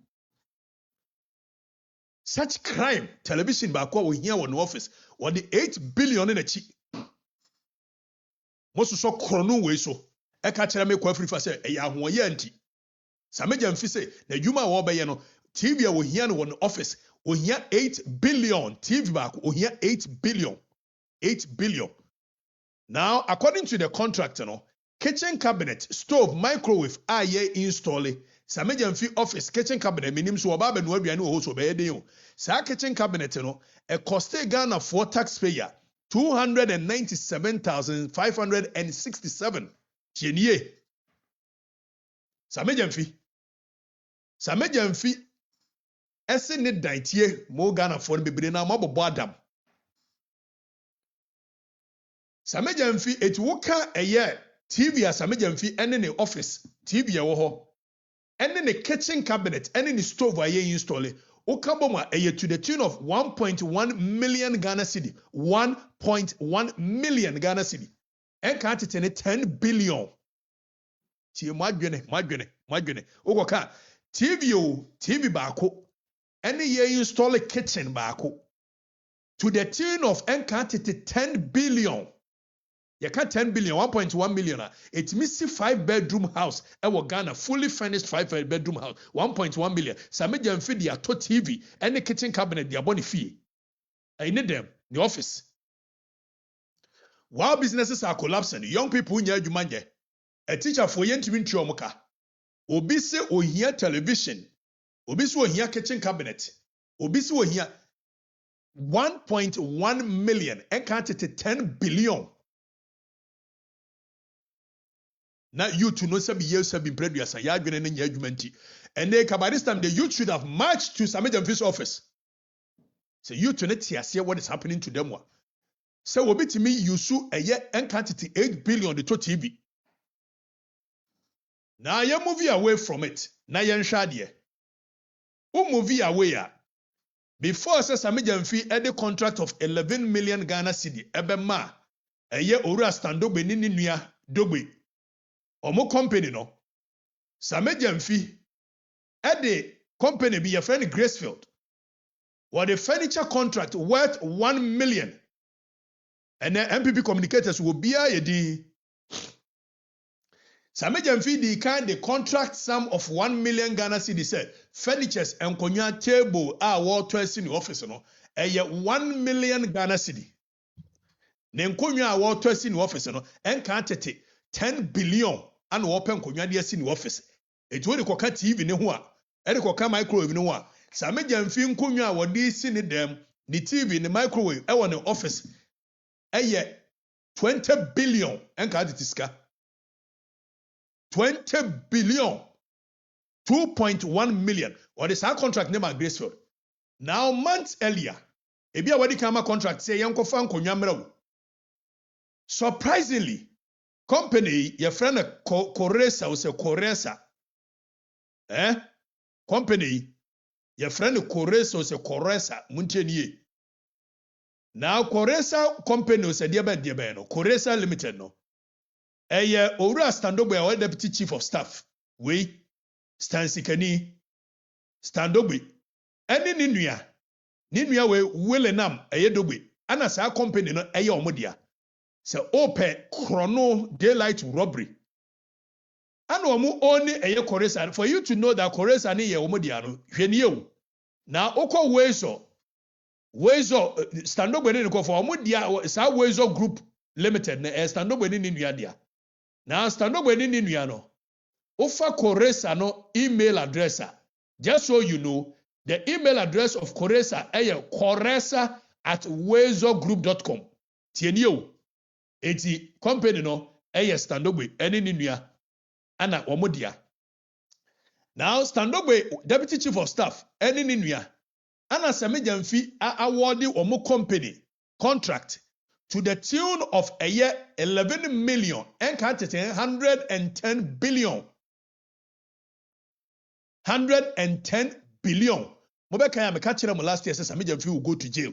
K: Such crime, television back what we hear on the office, or the 8 billion in a cheek. Most so chrono way so. I catch me quite free for say, a yanti. Samejan Fish say, the Yuma Wabayano, TV will hear on the office, we hear 8 billion, TV back, we hear 8 billion. 8 billion. Now, according to the contract, kitchen cabinet, stove, microwave, aye install. Samejamfi office kitchen cabinet minim so oba no aduane wo so be den o. Sa kitchen cabinet no e cost Ghana for taxpayer 297,567. Tienie. Samejamfi ese ne dan tie mo Ghana for bebre na mabobo adam. Samejamfi etuwoka eye TV a Samejamfi ene ne office TV ya wo ho ene ne kitchen cabinet ene ne stove aye install okaboma eye to the tune of 1.1 million Ghana cedi 1.1 million Ghana cedi enka tetene 10 billion tie madwene ogoka TV baako ene ye install kitchen baako to the tune of enka tete 10 billion. You can't 10 billion, 1.1 million. It means 5-bedroom house. Ewo Ghana, fully furnished 5-bedroom house, 1.1 million. Samejam feed their to TV and the kitchen cabinet, their body fee. I need them, the office. While businesses are collapsing, young people in Yajumanje, a teacher for Yentimin Chiomoka, Obise or here television, Obise or here kitchen cabinet, Obise or here 1.1 million, and can't 10 billion. Now you to know some years have been previous and yard and judgment. And then by this time the youth should have marched to Samejam Fish office. So you to net see what is happening to them. So will be to me you sue a year and quantity 8 billion the to TV. Now you moving away from it. Now you shadie. Who movie away? Before says Samejam Fish had a contract of 11 million Ghana cedi. Ebema a year ora stando benini nuya dogbe. Omo company no Samejamfi at the company be your friend Gracefield or the furniture contract worth 1 million and the MPP communicators will be a di Samejamfi the kind the contract sum of 1 million Ghana cedi said furnitures and konya table are what twice in the office no a 1 million Ghana cedi ne konya what twice in the office no and can't 10 billion and open konwade asi ni office etu we koka TV ne ho a e de koka microwave ne ho a Samejamfi nkonwa a wode si ne dem ni TV ne microwave e won office eye 20 billion enka de tiska 20 billion 2.1 million or the same contract name at Gracefield. Now months earlier ebi a wadi kama contract say yankofa nkonwa mrawo. Surprisingly company, your friend Coresa was a Coresa. Company, your friend Coresa was a Coresa, Muntenier. Now Coresa company was a diabeno, Coresa Limited no. Ora Standobe, our deputy chief of staff. We Stansikani Standobe. Any Ninuya we Willenam, a yedobe, and as our company no ayomodia. So open chrono daylight robbery. and omu only a Koresa. For you to know that Koresa ni ye omodiano, Heniyo. Now, Oko Wezo, stand up when for Omodia, Sa Wezo Group Limited, stand up when in Yadia. Now, stand up when in Yano. Ofa Koresa no email address. Just so you know, the email address of Koresa is koresa@wezogroup.com. Tienio. Eti company no standogwe eni ninua ana omodia. Now standogwe deputy chief of staff eni ninua ana samejamfi award omo company contract to the tune of a year 11 million and 110 billion. 110 billion. Mobeka ya mekachira mo last year says Samejamfi will go to jail.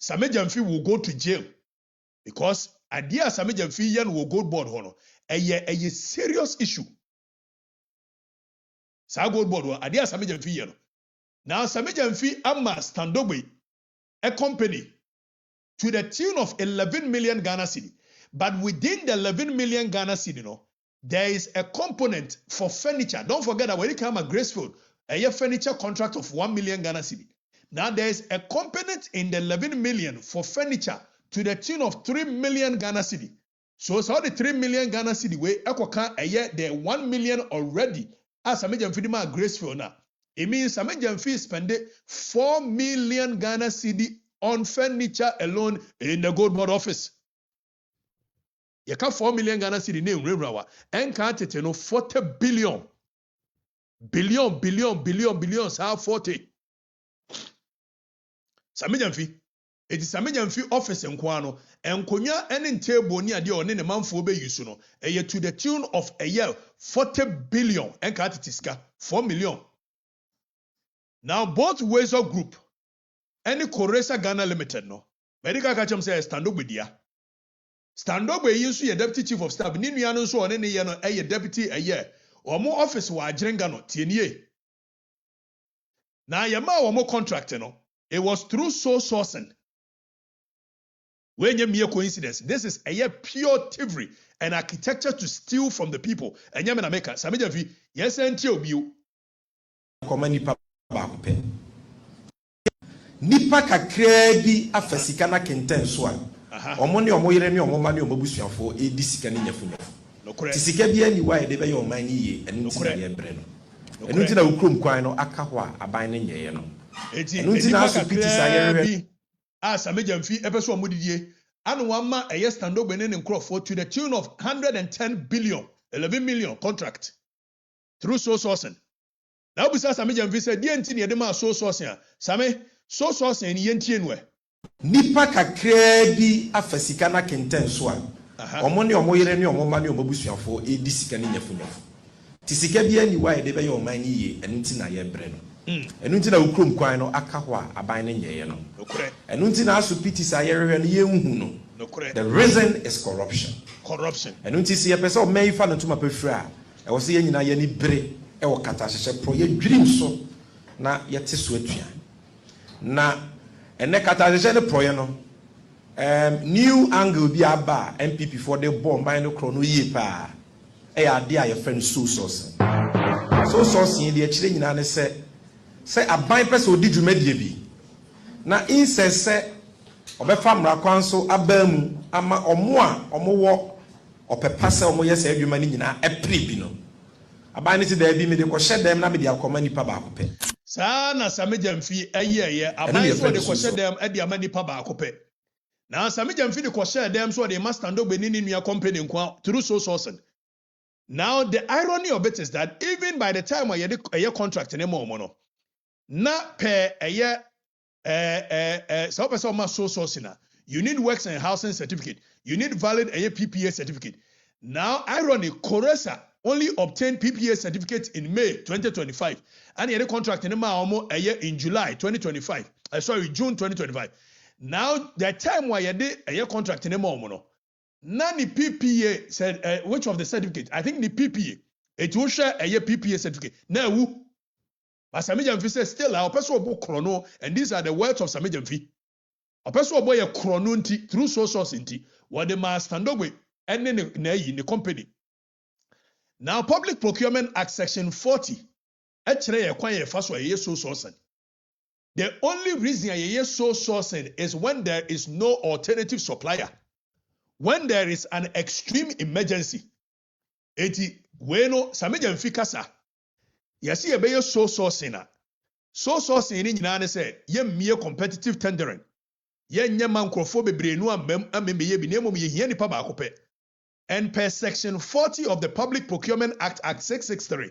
K: Samejamfi will go to jail. Because idea Samejamfi yan will go board hono. A serious issue. Sa go board ho idea Samejamfi yan. Now Samejamfi amma standogwe a company to the tune of 11 million Ghana cedi. But within the 11 million Ghana cedi, there is a component for furniture. Don't forget that when you come at Gracefield, a furniture contract of 1 million Ghana cedi. Now there is a component in the 11 million for furniture to the tune of 3 million Ghana cedi. So it's all the 3 million Ghana cedi way ekoka a year there 1 million already. As Samejamfi ma Gracefield now. It means Samejamfi spend 4 million Ghana cedi on furniture alone in the Gold Board office. You can 4 million Ghana cedi name Remrawa and can't it 40 billion. Billions have 40. Samejamfi. It is Samejamfi office in Kwano and Konya and in table near the on in a month for Yusuno. A year to the tune of a year 40 billion and can't it 4 million. Now both Wezo Group any Koresa Ghana Limited no. Medical Kacham says stand up with ya. Stand up where you see a deputy chief of staff. Ninu yano so on any yano a deputy a year. Or more office wa jrengano tienye. Now yama or more contract no. It was through sole sourcing. When you mere coincidence, this is a year pure thievery and architecture to steal from the people. And yamana meka Samejamfi yes and you.
P: Komani pa ba kupe. Nipa kakra bi afasika na kenten so a omo ne omo yere ne omo ma ne omo busuafo e di sika ne nyafunyafu tisika bi ani wa e de be ye oman ni ye enu ti na ye bre no enu ti na ukrom kwan no aka ho a aban ne nyeye no enu ti na so piti sa yere bi
K: a Samejamfi epeso omo didie anu wa ma eye stand up ne nkrofo to the tune of 110 billion 11 million contract through sole sourcing. Now bisa Samejamfi said die enti ne de ma sole sourcing a Same so and yentie nwe
P: nipa kakra bi afasika na kenten so a omo ne omo yere ne omo ma ne omo busuafo e di sika ne nyafunyafu tisika bi ani wa e de be ye oman ni ye enu ti na ye bre no enu ti na ukrom kwan no aka ho a aban ne nyeye no enu ti na aso piti sa yere no ye nhu no the reason is corruption enu ti se ye pese o man fa no tuma pefra e wo se ye nyina ye ni bre e wo kata hyehyɛ pro ye dwirim so na ye te so atua na ene katazeshe ne proye no new angle bi aba MPP for the bomb by no chrono ye pa e ya de aye friend so source in de akire nyina ne se aban pese odi dwumadie bi na insese obefa mra kwan so abamu ama omo a omo wo opepa se omo ye se adwuma ni nyina epre bi no aban ne ti da bi me de ko hye dem na me de akoma nipa ba akopɛ
K: Sana Samejamfi eye aban so de kwose dem e de amani pa ba akopɛ na Samejamfi de kwose dem so de master ndo be ni nua company nkwa through so sourcing. Now the irony of it is that even by the time we ye contract ne mo no na per eye so person ma so sourcing you need works and housing certificate, you need valid eye PPA certificate. Now irony Koresa only obtained PPA certificate in May 2025 and he had a contract in a year in July 2025. June 2025. Now the time why you did a year contract in a moment, none the PPA said which of the certificate? I think the PPA it will share a year PPA certificate. Now, but Samejamfi says still our person will chrono, and these are the words of Samejamfi. A person will a chrono through so source what the master stand up with and then in the company. Now, Public Procurement Act Section 40, the only reason a sole sourcing is when there is no alternative supplier. When there is an extreme emergency. Eti, bueno, sameja mfikasa. Yasi yebeye sole sourcing. Sole sourcing ni nyina ne se, ye miye competitive tendering. Ye nye mankrofo bebre nu amemeye bi nemo ye hia nipa baako pe. And per section 40 of the Public Procurement Act 663,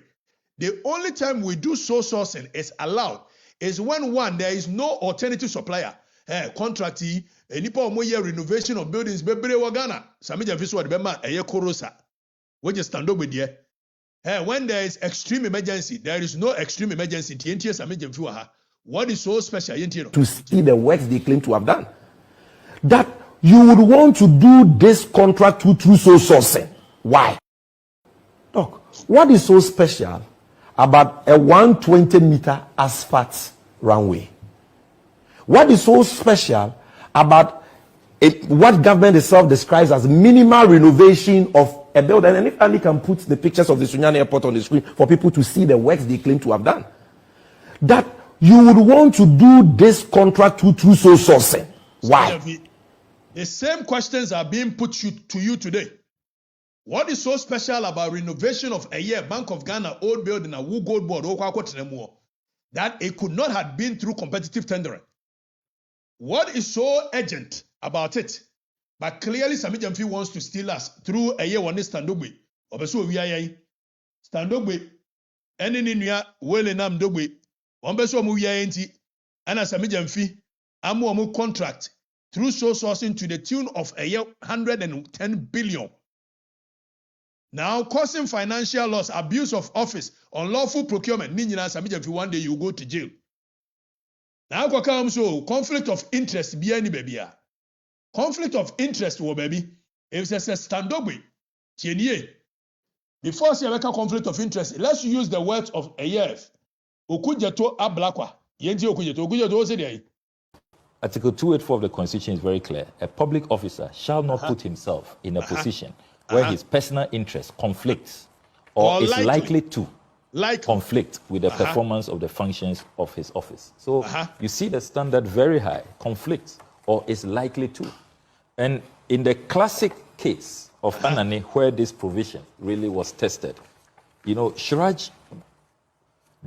K: the only time we do sole sourcing is allowed is when one, there is no alternative supplier. Contractee, nipa omo ye renovation of buildings bebre wagana. Samija fiso wa debema eye korosa. Which is stand up with you. When there is extreme emergency, there is no extreme emergency. What is so special?
P: To see the works they claim to have done. That you would want to do this contract through sole sourcing. Why? Look, what is so special about a 120-meter asphalt runway? What is so special about what government itself describes as minimal renovation of a building? And if Ali can put the pictures of the Sunyani Airport on the screen for people to see the works they claim to have done. That you would want to do this contract through sole sourcing. Why?
K: The same questions are being put to you today. What is so special about renovation of a year Bank of Ghana old building a Wu Gold Board that it could not have been through competitive tendering? What is so urgent about it? But clearly Sami Jamfi wants to steal us through a year one standogbe. Obeso wiyayi. Standogbe. Eni ninuya wele nam dogbe. Ombeso mu wiyayi nti. Ana Sami Jamfi amu omu contract through sole sourcing to the tune of a year 110 billion. Now causing financial loss, abuse of office, unlawful procurement. Ninyina Sami Jamfi one day you go to jail. Now kwa come so conflict of interest be any baby. Conflict of interest wo baby. If it's a standogbe, tienye. Before say make a conflict of interest, let's use the words of AF. Okujeto ablakwa. Yenti okujeto say there.
N: Article 284 of the Constitution is very clear. A public officer shall not put himself in a position where his personal interest conflicts or is likely to conflict with the performance of the functions of his office. So you see the standard very high, conflicts or is likely to. And in the classic case of Anani, where this provision really was tested, you know, Shiraj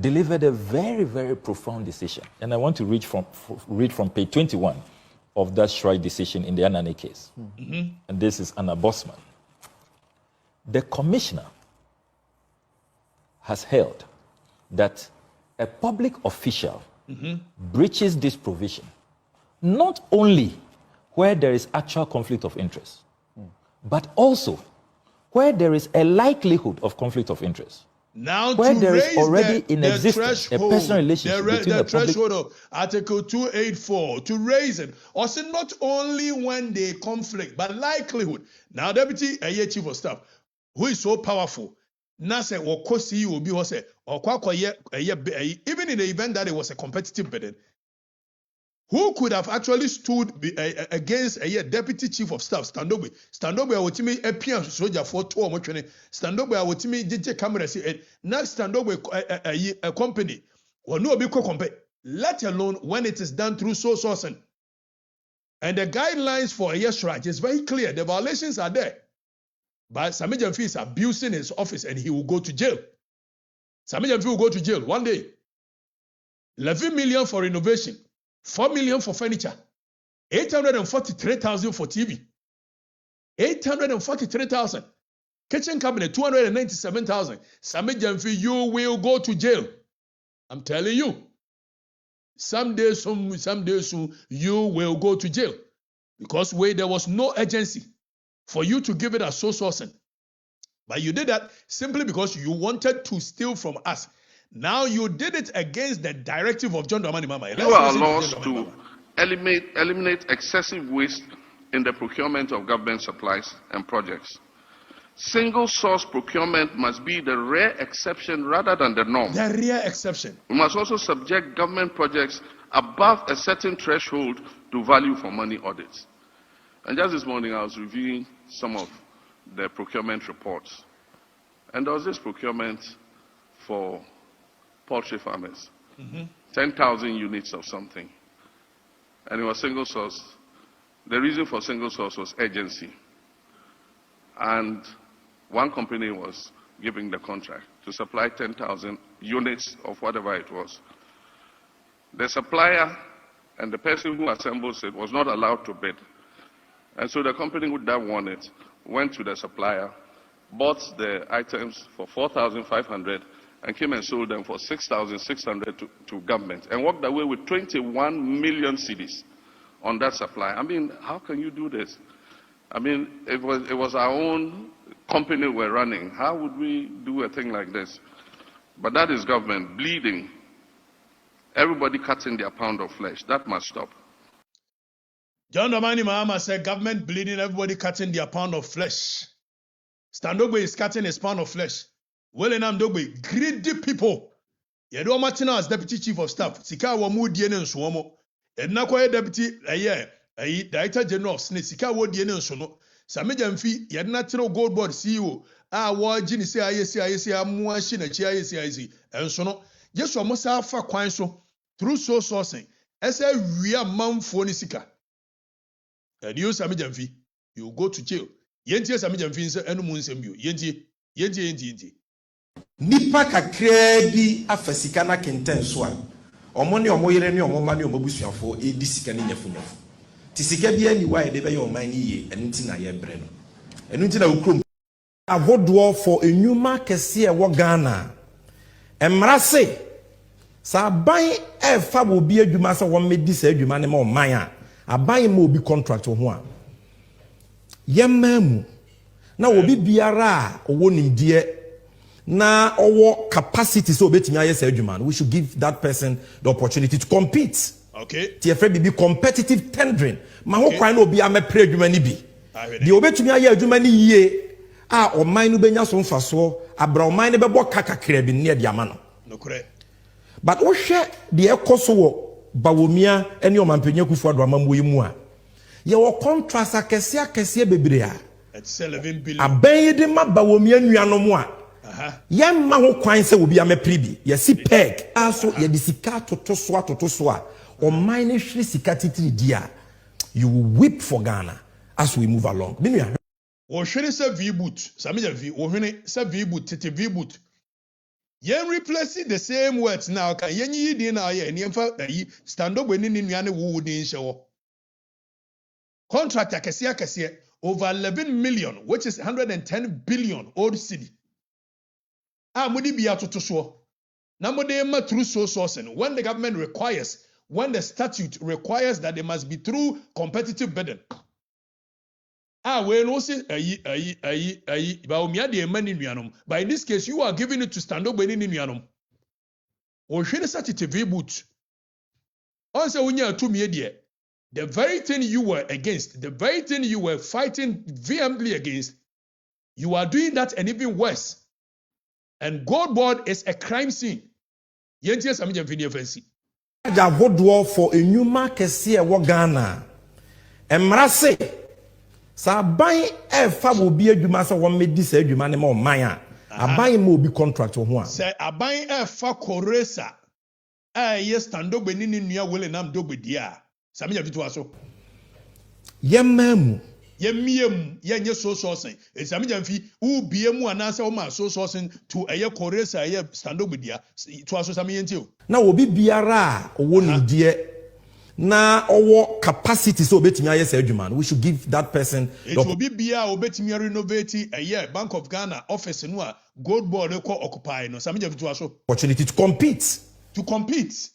N: delivered a very, very profound decision. And I want to read from page 21 of that Shiraj decision in the Anani case. And this is Anna Bosman. The commissioner has held that a public official breaches this provision not only where there is actual conflict of interest, but also where there is a likelihood of conflict of interest.
K: Now,
N: where
K: to
N: there
K: raise
N: is already
K: the,
N: in
K: the
N: existence a personal relationship between the
K: threshold
N: public...
K: of Article 284 to raise it, also not only when they conflict, but likelihood. Now, Deputy Chief of Staff, who is so powerful, now say CEO will be even in the event that it was a competitive bidding, who could have actually stood against a deputy chief of staff, Standogbe? Standogbe, I would me appear soldier for 2 or more training. Standogbe, I would me DJ camera say, next Standogbe, a company, or no big company, let alone when it is done through sole sourcing. And the guidelines for a year strike is very clear. The violations are there. But Sami Jamfi is abusing his office and he will go to jail. Sami Jamfi will go to jail one day. 11 million for renovation. 4 million for furniture, 843,000 for TV, 843,000. Kitchen cabinet, 297,000. Sami Jamfi, you will go to jail. I'm telling you. Someday soon, you will go to jail. Because there was no urgency for you to give it a sole sourcing. But you did that simply because you wanted to steal from us. Now you did it against the directive of John Dramani Mahama.
R: You are laws to eliminate excessive waste in the procurement of government supplies and projects. Single source procurement must be the rare exception rather than the norm.
K: The rare exception.
R: We must also subject government projects above a certain threshold to value for money audits. And just this morning I was reviewing some of the procurement reports. And there was this procurement for poultry farmers. 10,000 units of something. And it was single source. The reason for single source was urgency. And one company was giving the contract to supply 10,000 units of whatever it was. The supplier and the person who assembles it was not allowed to bid. And so the company that won it went to the supplier, bought the items for 4,500 and came and sold them for 6,600 to government and walked away with 21 million cedis on that supply. I mean, how can you do this? I mean, it was our own company we're running. How would we do a thing like this? But that is government bleeding. Everybody cutting their pound of flesh. That must stop.
K: John Dramani Mahama said government bleeding, everybody cutting their pound of flesh. Standogbe is cutting his pound of flesh. Willingham Dogbe, greedy people. Yedo Martina as deputy chief of staff. Sika wamu diene nsuomo. Edna kwa deputy director general of SNE. Sika wo diene nsuono. Sameja mfi yedna tino gold board CEO. Wa jini se ayesi amuwa shina chi ayesi. Nsuono. Yesu amosa afa kwan so through soul sourcing. Ese wia manfo ni sika. And you Sameja mfi, you go to jail. Yentie Sameja mfi nse enu mu nsem bio. Yentie.
S: Nipa kakra bi afasika na kenten so a omo ne omo yere ne omo ma ne omo busuafo edi sika ne nyafunyafo ti sika bi ani wa de be ye oman ne ye enu nti na ye bre no enu nti na ukrom ahodo for enuma kese e wo Ghana emrase sa ban e fa obi adwuma se wo medi sa adwuma ne ma oman a aban ma obi contract ho a yemamu na obi biara owo nimdie na our capacity so betimi ayese adwuma. We should give that person the opportunity to compete.
K: Okay.
S: TFA be competitive tendering. Ma ho kwan na obi amepre adwuma ni bi. The obetumi aye adwuma ni yie a oman no benya so mfaso abra oman ne bebo kakakra bi ne de ama no.
K: No correct.
S: But wo hwe de ekoso wo bawomia ene omampenya kufu ado amamu yimu a ye wo contract akese bebre a.
K: It's 11 billion.
S: Aben de ma bawomia nuanom a Yamma ho kwan se obi amepribi yesi peg aso ye disika toto so a o mine hwiri sika titiri dia you will weep for Ghana as we move along. Binua
K: wo hwiri se v boot Sameja v wo hwiri se v boot tete v boot yen replace the same words now kan yen yi din na ye niemfa ayi stand up ni nua ne wo din hye wo contract akese over 11 million which is 110 billion old city. Mudi biya tutuso. Namode ma through soul sourcing. When the government requires, when the statute requires that they must be through competitive bidding. We no say ba omia de mani nuanom. But in this case, you are giving it to stand up beni nuanom. O hwene satite v boot. On say unya atumi de. The very thing you were against, the very thing you were fighting vehemently against, you are doing that and even worse. And gold board is a crime scene. Yentie Sameja mfini offense.
S: Ahodo for enuma kese e wo Ghana. Emrase sa ban e fa obi adwuma se wo medi sa adwuma ne ma oman a aban ma obi contract ho a.
K: Say aban e fa koresa ye standogbe ni nua wele nam dogbe dia. Sameja fitu aso.
S: Yemamu
K: Yemiem yenye so sourcing. Sameja mfi ubie mu anase o ma so sourcing to eye koresa eye standogbe dia. To aso Sameja ntio.
S: Na obi biara owo nimdie na owo capacity so betimi ayese adwuma. We should give that person
K: it will be bia obetimi renovate eye Bank of Ghana office no a gold board e ko occupy no. Sameja fitu aso.
S: Opportunity to compete.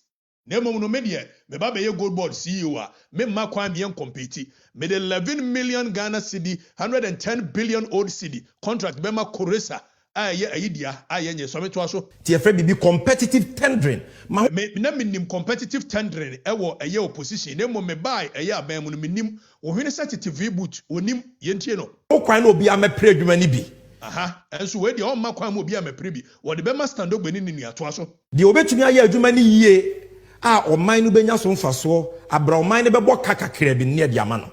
K: Nemo no media, me ba be gold board CEO a me ma kwan bien compete. Me the 11 million Ghana cedi, 110 billion old cedi contract be ma koresa aye ayidia aye nye so me to aso.
S: TFA be competitive tendering.
K: Me na minim competitive tendering e wo eye opposition. Nemo me buy eye aban mu no minim wo hwene certificate boot onim yentie no.
S: O kwan no obi amepre adwuma ni bi.
K: Enso we de o ma kwan mo obi amepre bi. Wo de be ma stand up ni nua to aso.
S: De obetumi aye adwuma ni yie. Oman no benya so mfaso abra oman ne bebo kakakra bi ne de ama no.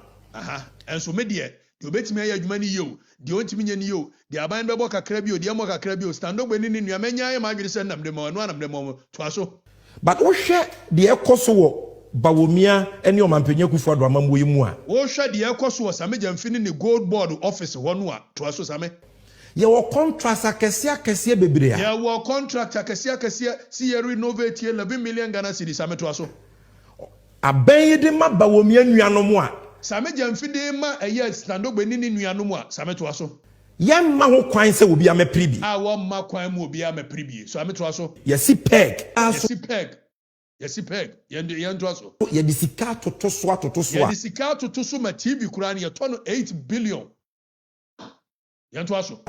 K: Enso me de The obetimi aye adwuma ni yo, the ontimi nya ni yo, the aban bebo kakra bi o, the amo kakra bi o, stand up ni nua menya aye ma adwene se nam de mo, no anam de mo to aso.
T: But wo hwe de ekoso wo Bawomia ene omampenya kufu ado amamwo yimu a.
K: Wo hwe de ekoso wo same jamfini ni gold board office ho no a to aso same.
T: Ye wo contract akese bebre a.
K: Ye wo contract akese si ye renovate 11 million Ghana cedis same to aso.
T: Aben de ma Bawomia nuanom a.
K: Same jamfide ma eye stand up ni nuanom a same to aso.
T: Yamma ho kwan se obi amepri bi.
K: A wo ma kwan mu obi amepri bi. So ameto aso.
T: Yesi peg.
K: Yesi peg. Yendo aso.
T: Ye sika toto so.
K: Ye sika toto so ma TV kura na ye tono 8 billion. Yendo aso.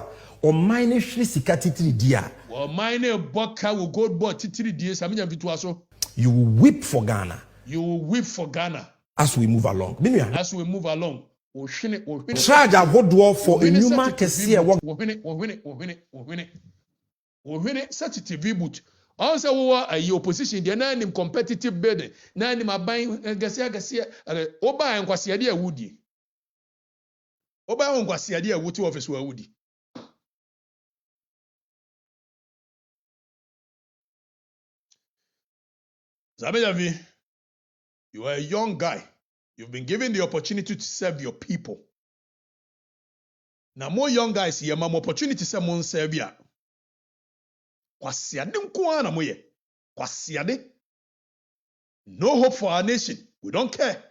T: O mine hwe sika titiri dia.
K: O mine boka wo gold board titiri dia same nya fitu aso.
T: You will weep for Ghana.
K: You will weep for Ghana.
T: As we move along.
K: As we move along.
T: Charge avodo for a new market see wo
K: win such a TV boot. Also we are opposition the na nim competitive bidding na nim aban gase oba enkwasiade awudi. Oba enkwasiade awuti office wa awudi. Zabejavi, you are a young guy. You've been given the opportunity to serve your people. Now, more young guys here, more opportunity to serve serve ya. Kwasiade nko na moye. Kwasiade. No hope for our nation. We don't care.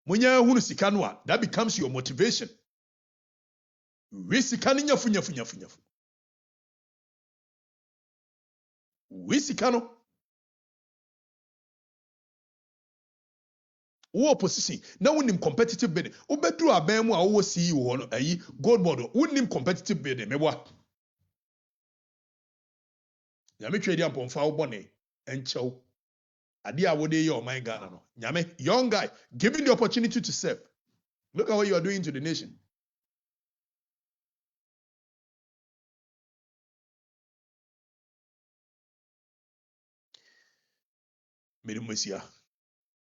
K: Munya hunu sikanwa. That becomes your motivation. We sikani nyafu. We sikano. Wo opposition na wonim competitive bidding obeduru aban mu a wo CEO ho no ayi gold board wonim competitive bidding meboa nyame twedi ampomfa wo bone enchew ade a wo de ye o man Ghana no nyame young guy given the opportunity to serve. Look at what you are doing to the nation. Medumesia.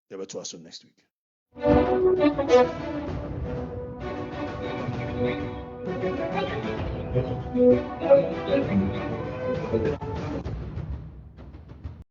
K: Yeah, but to us next week.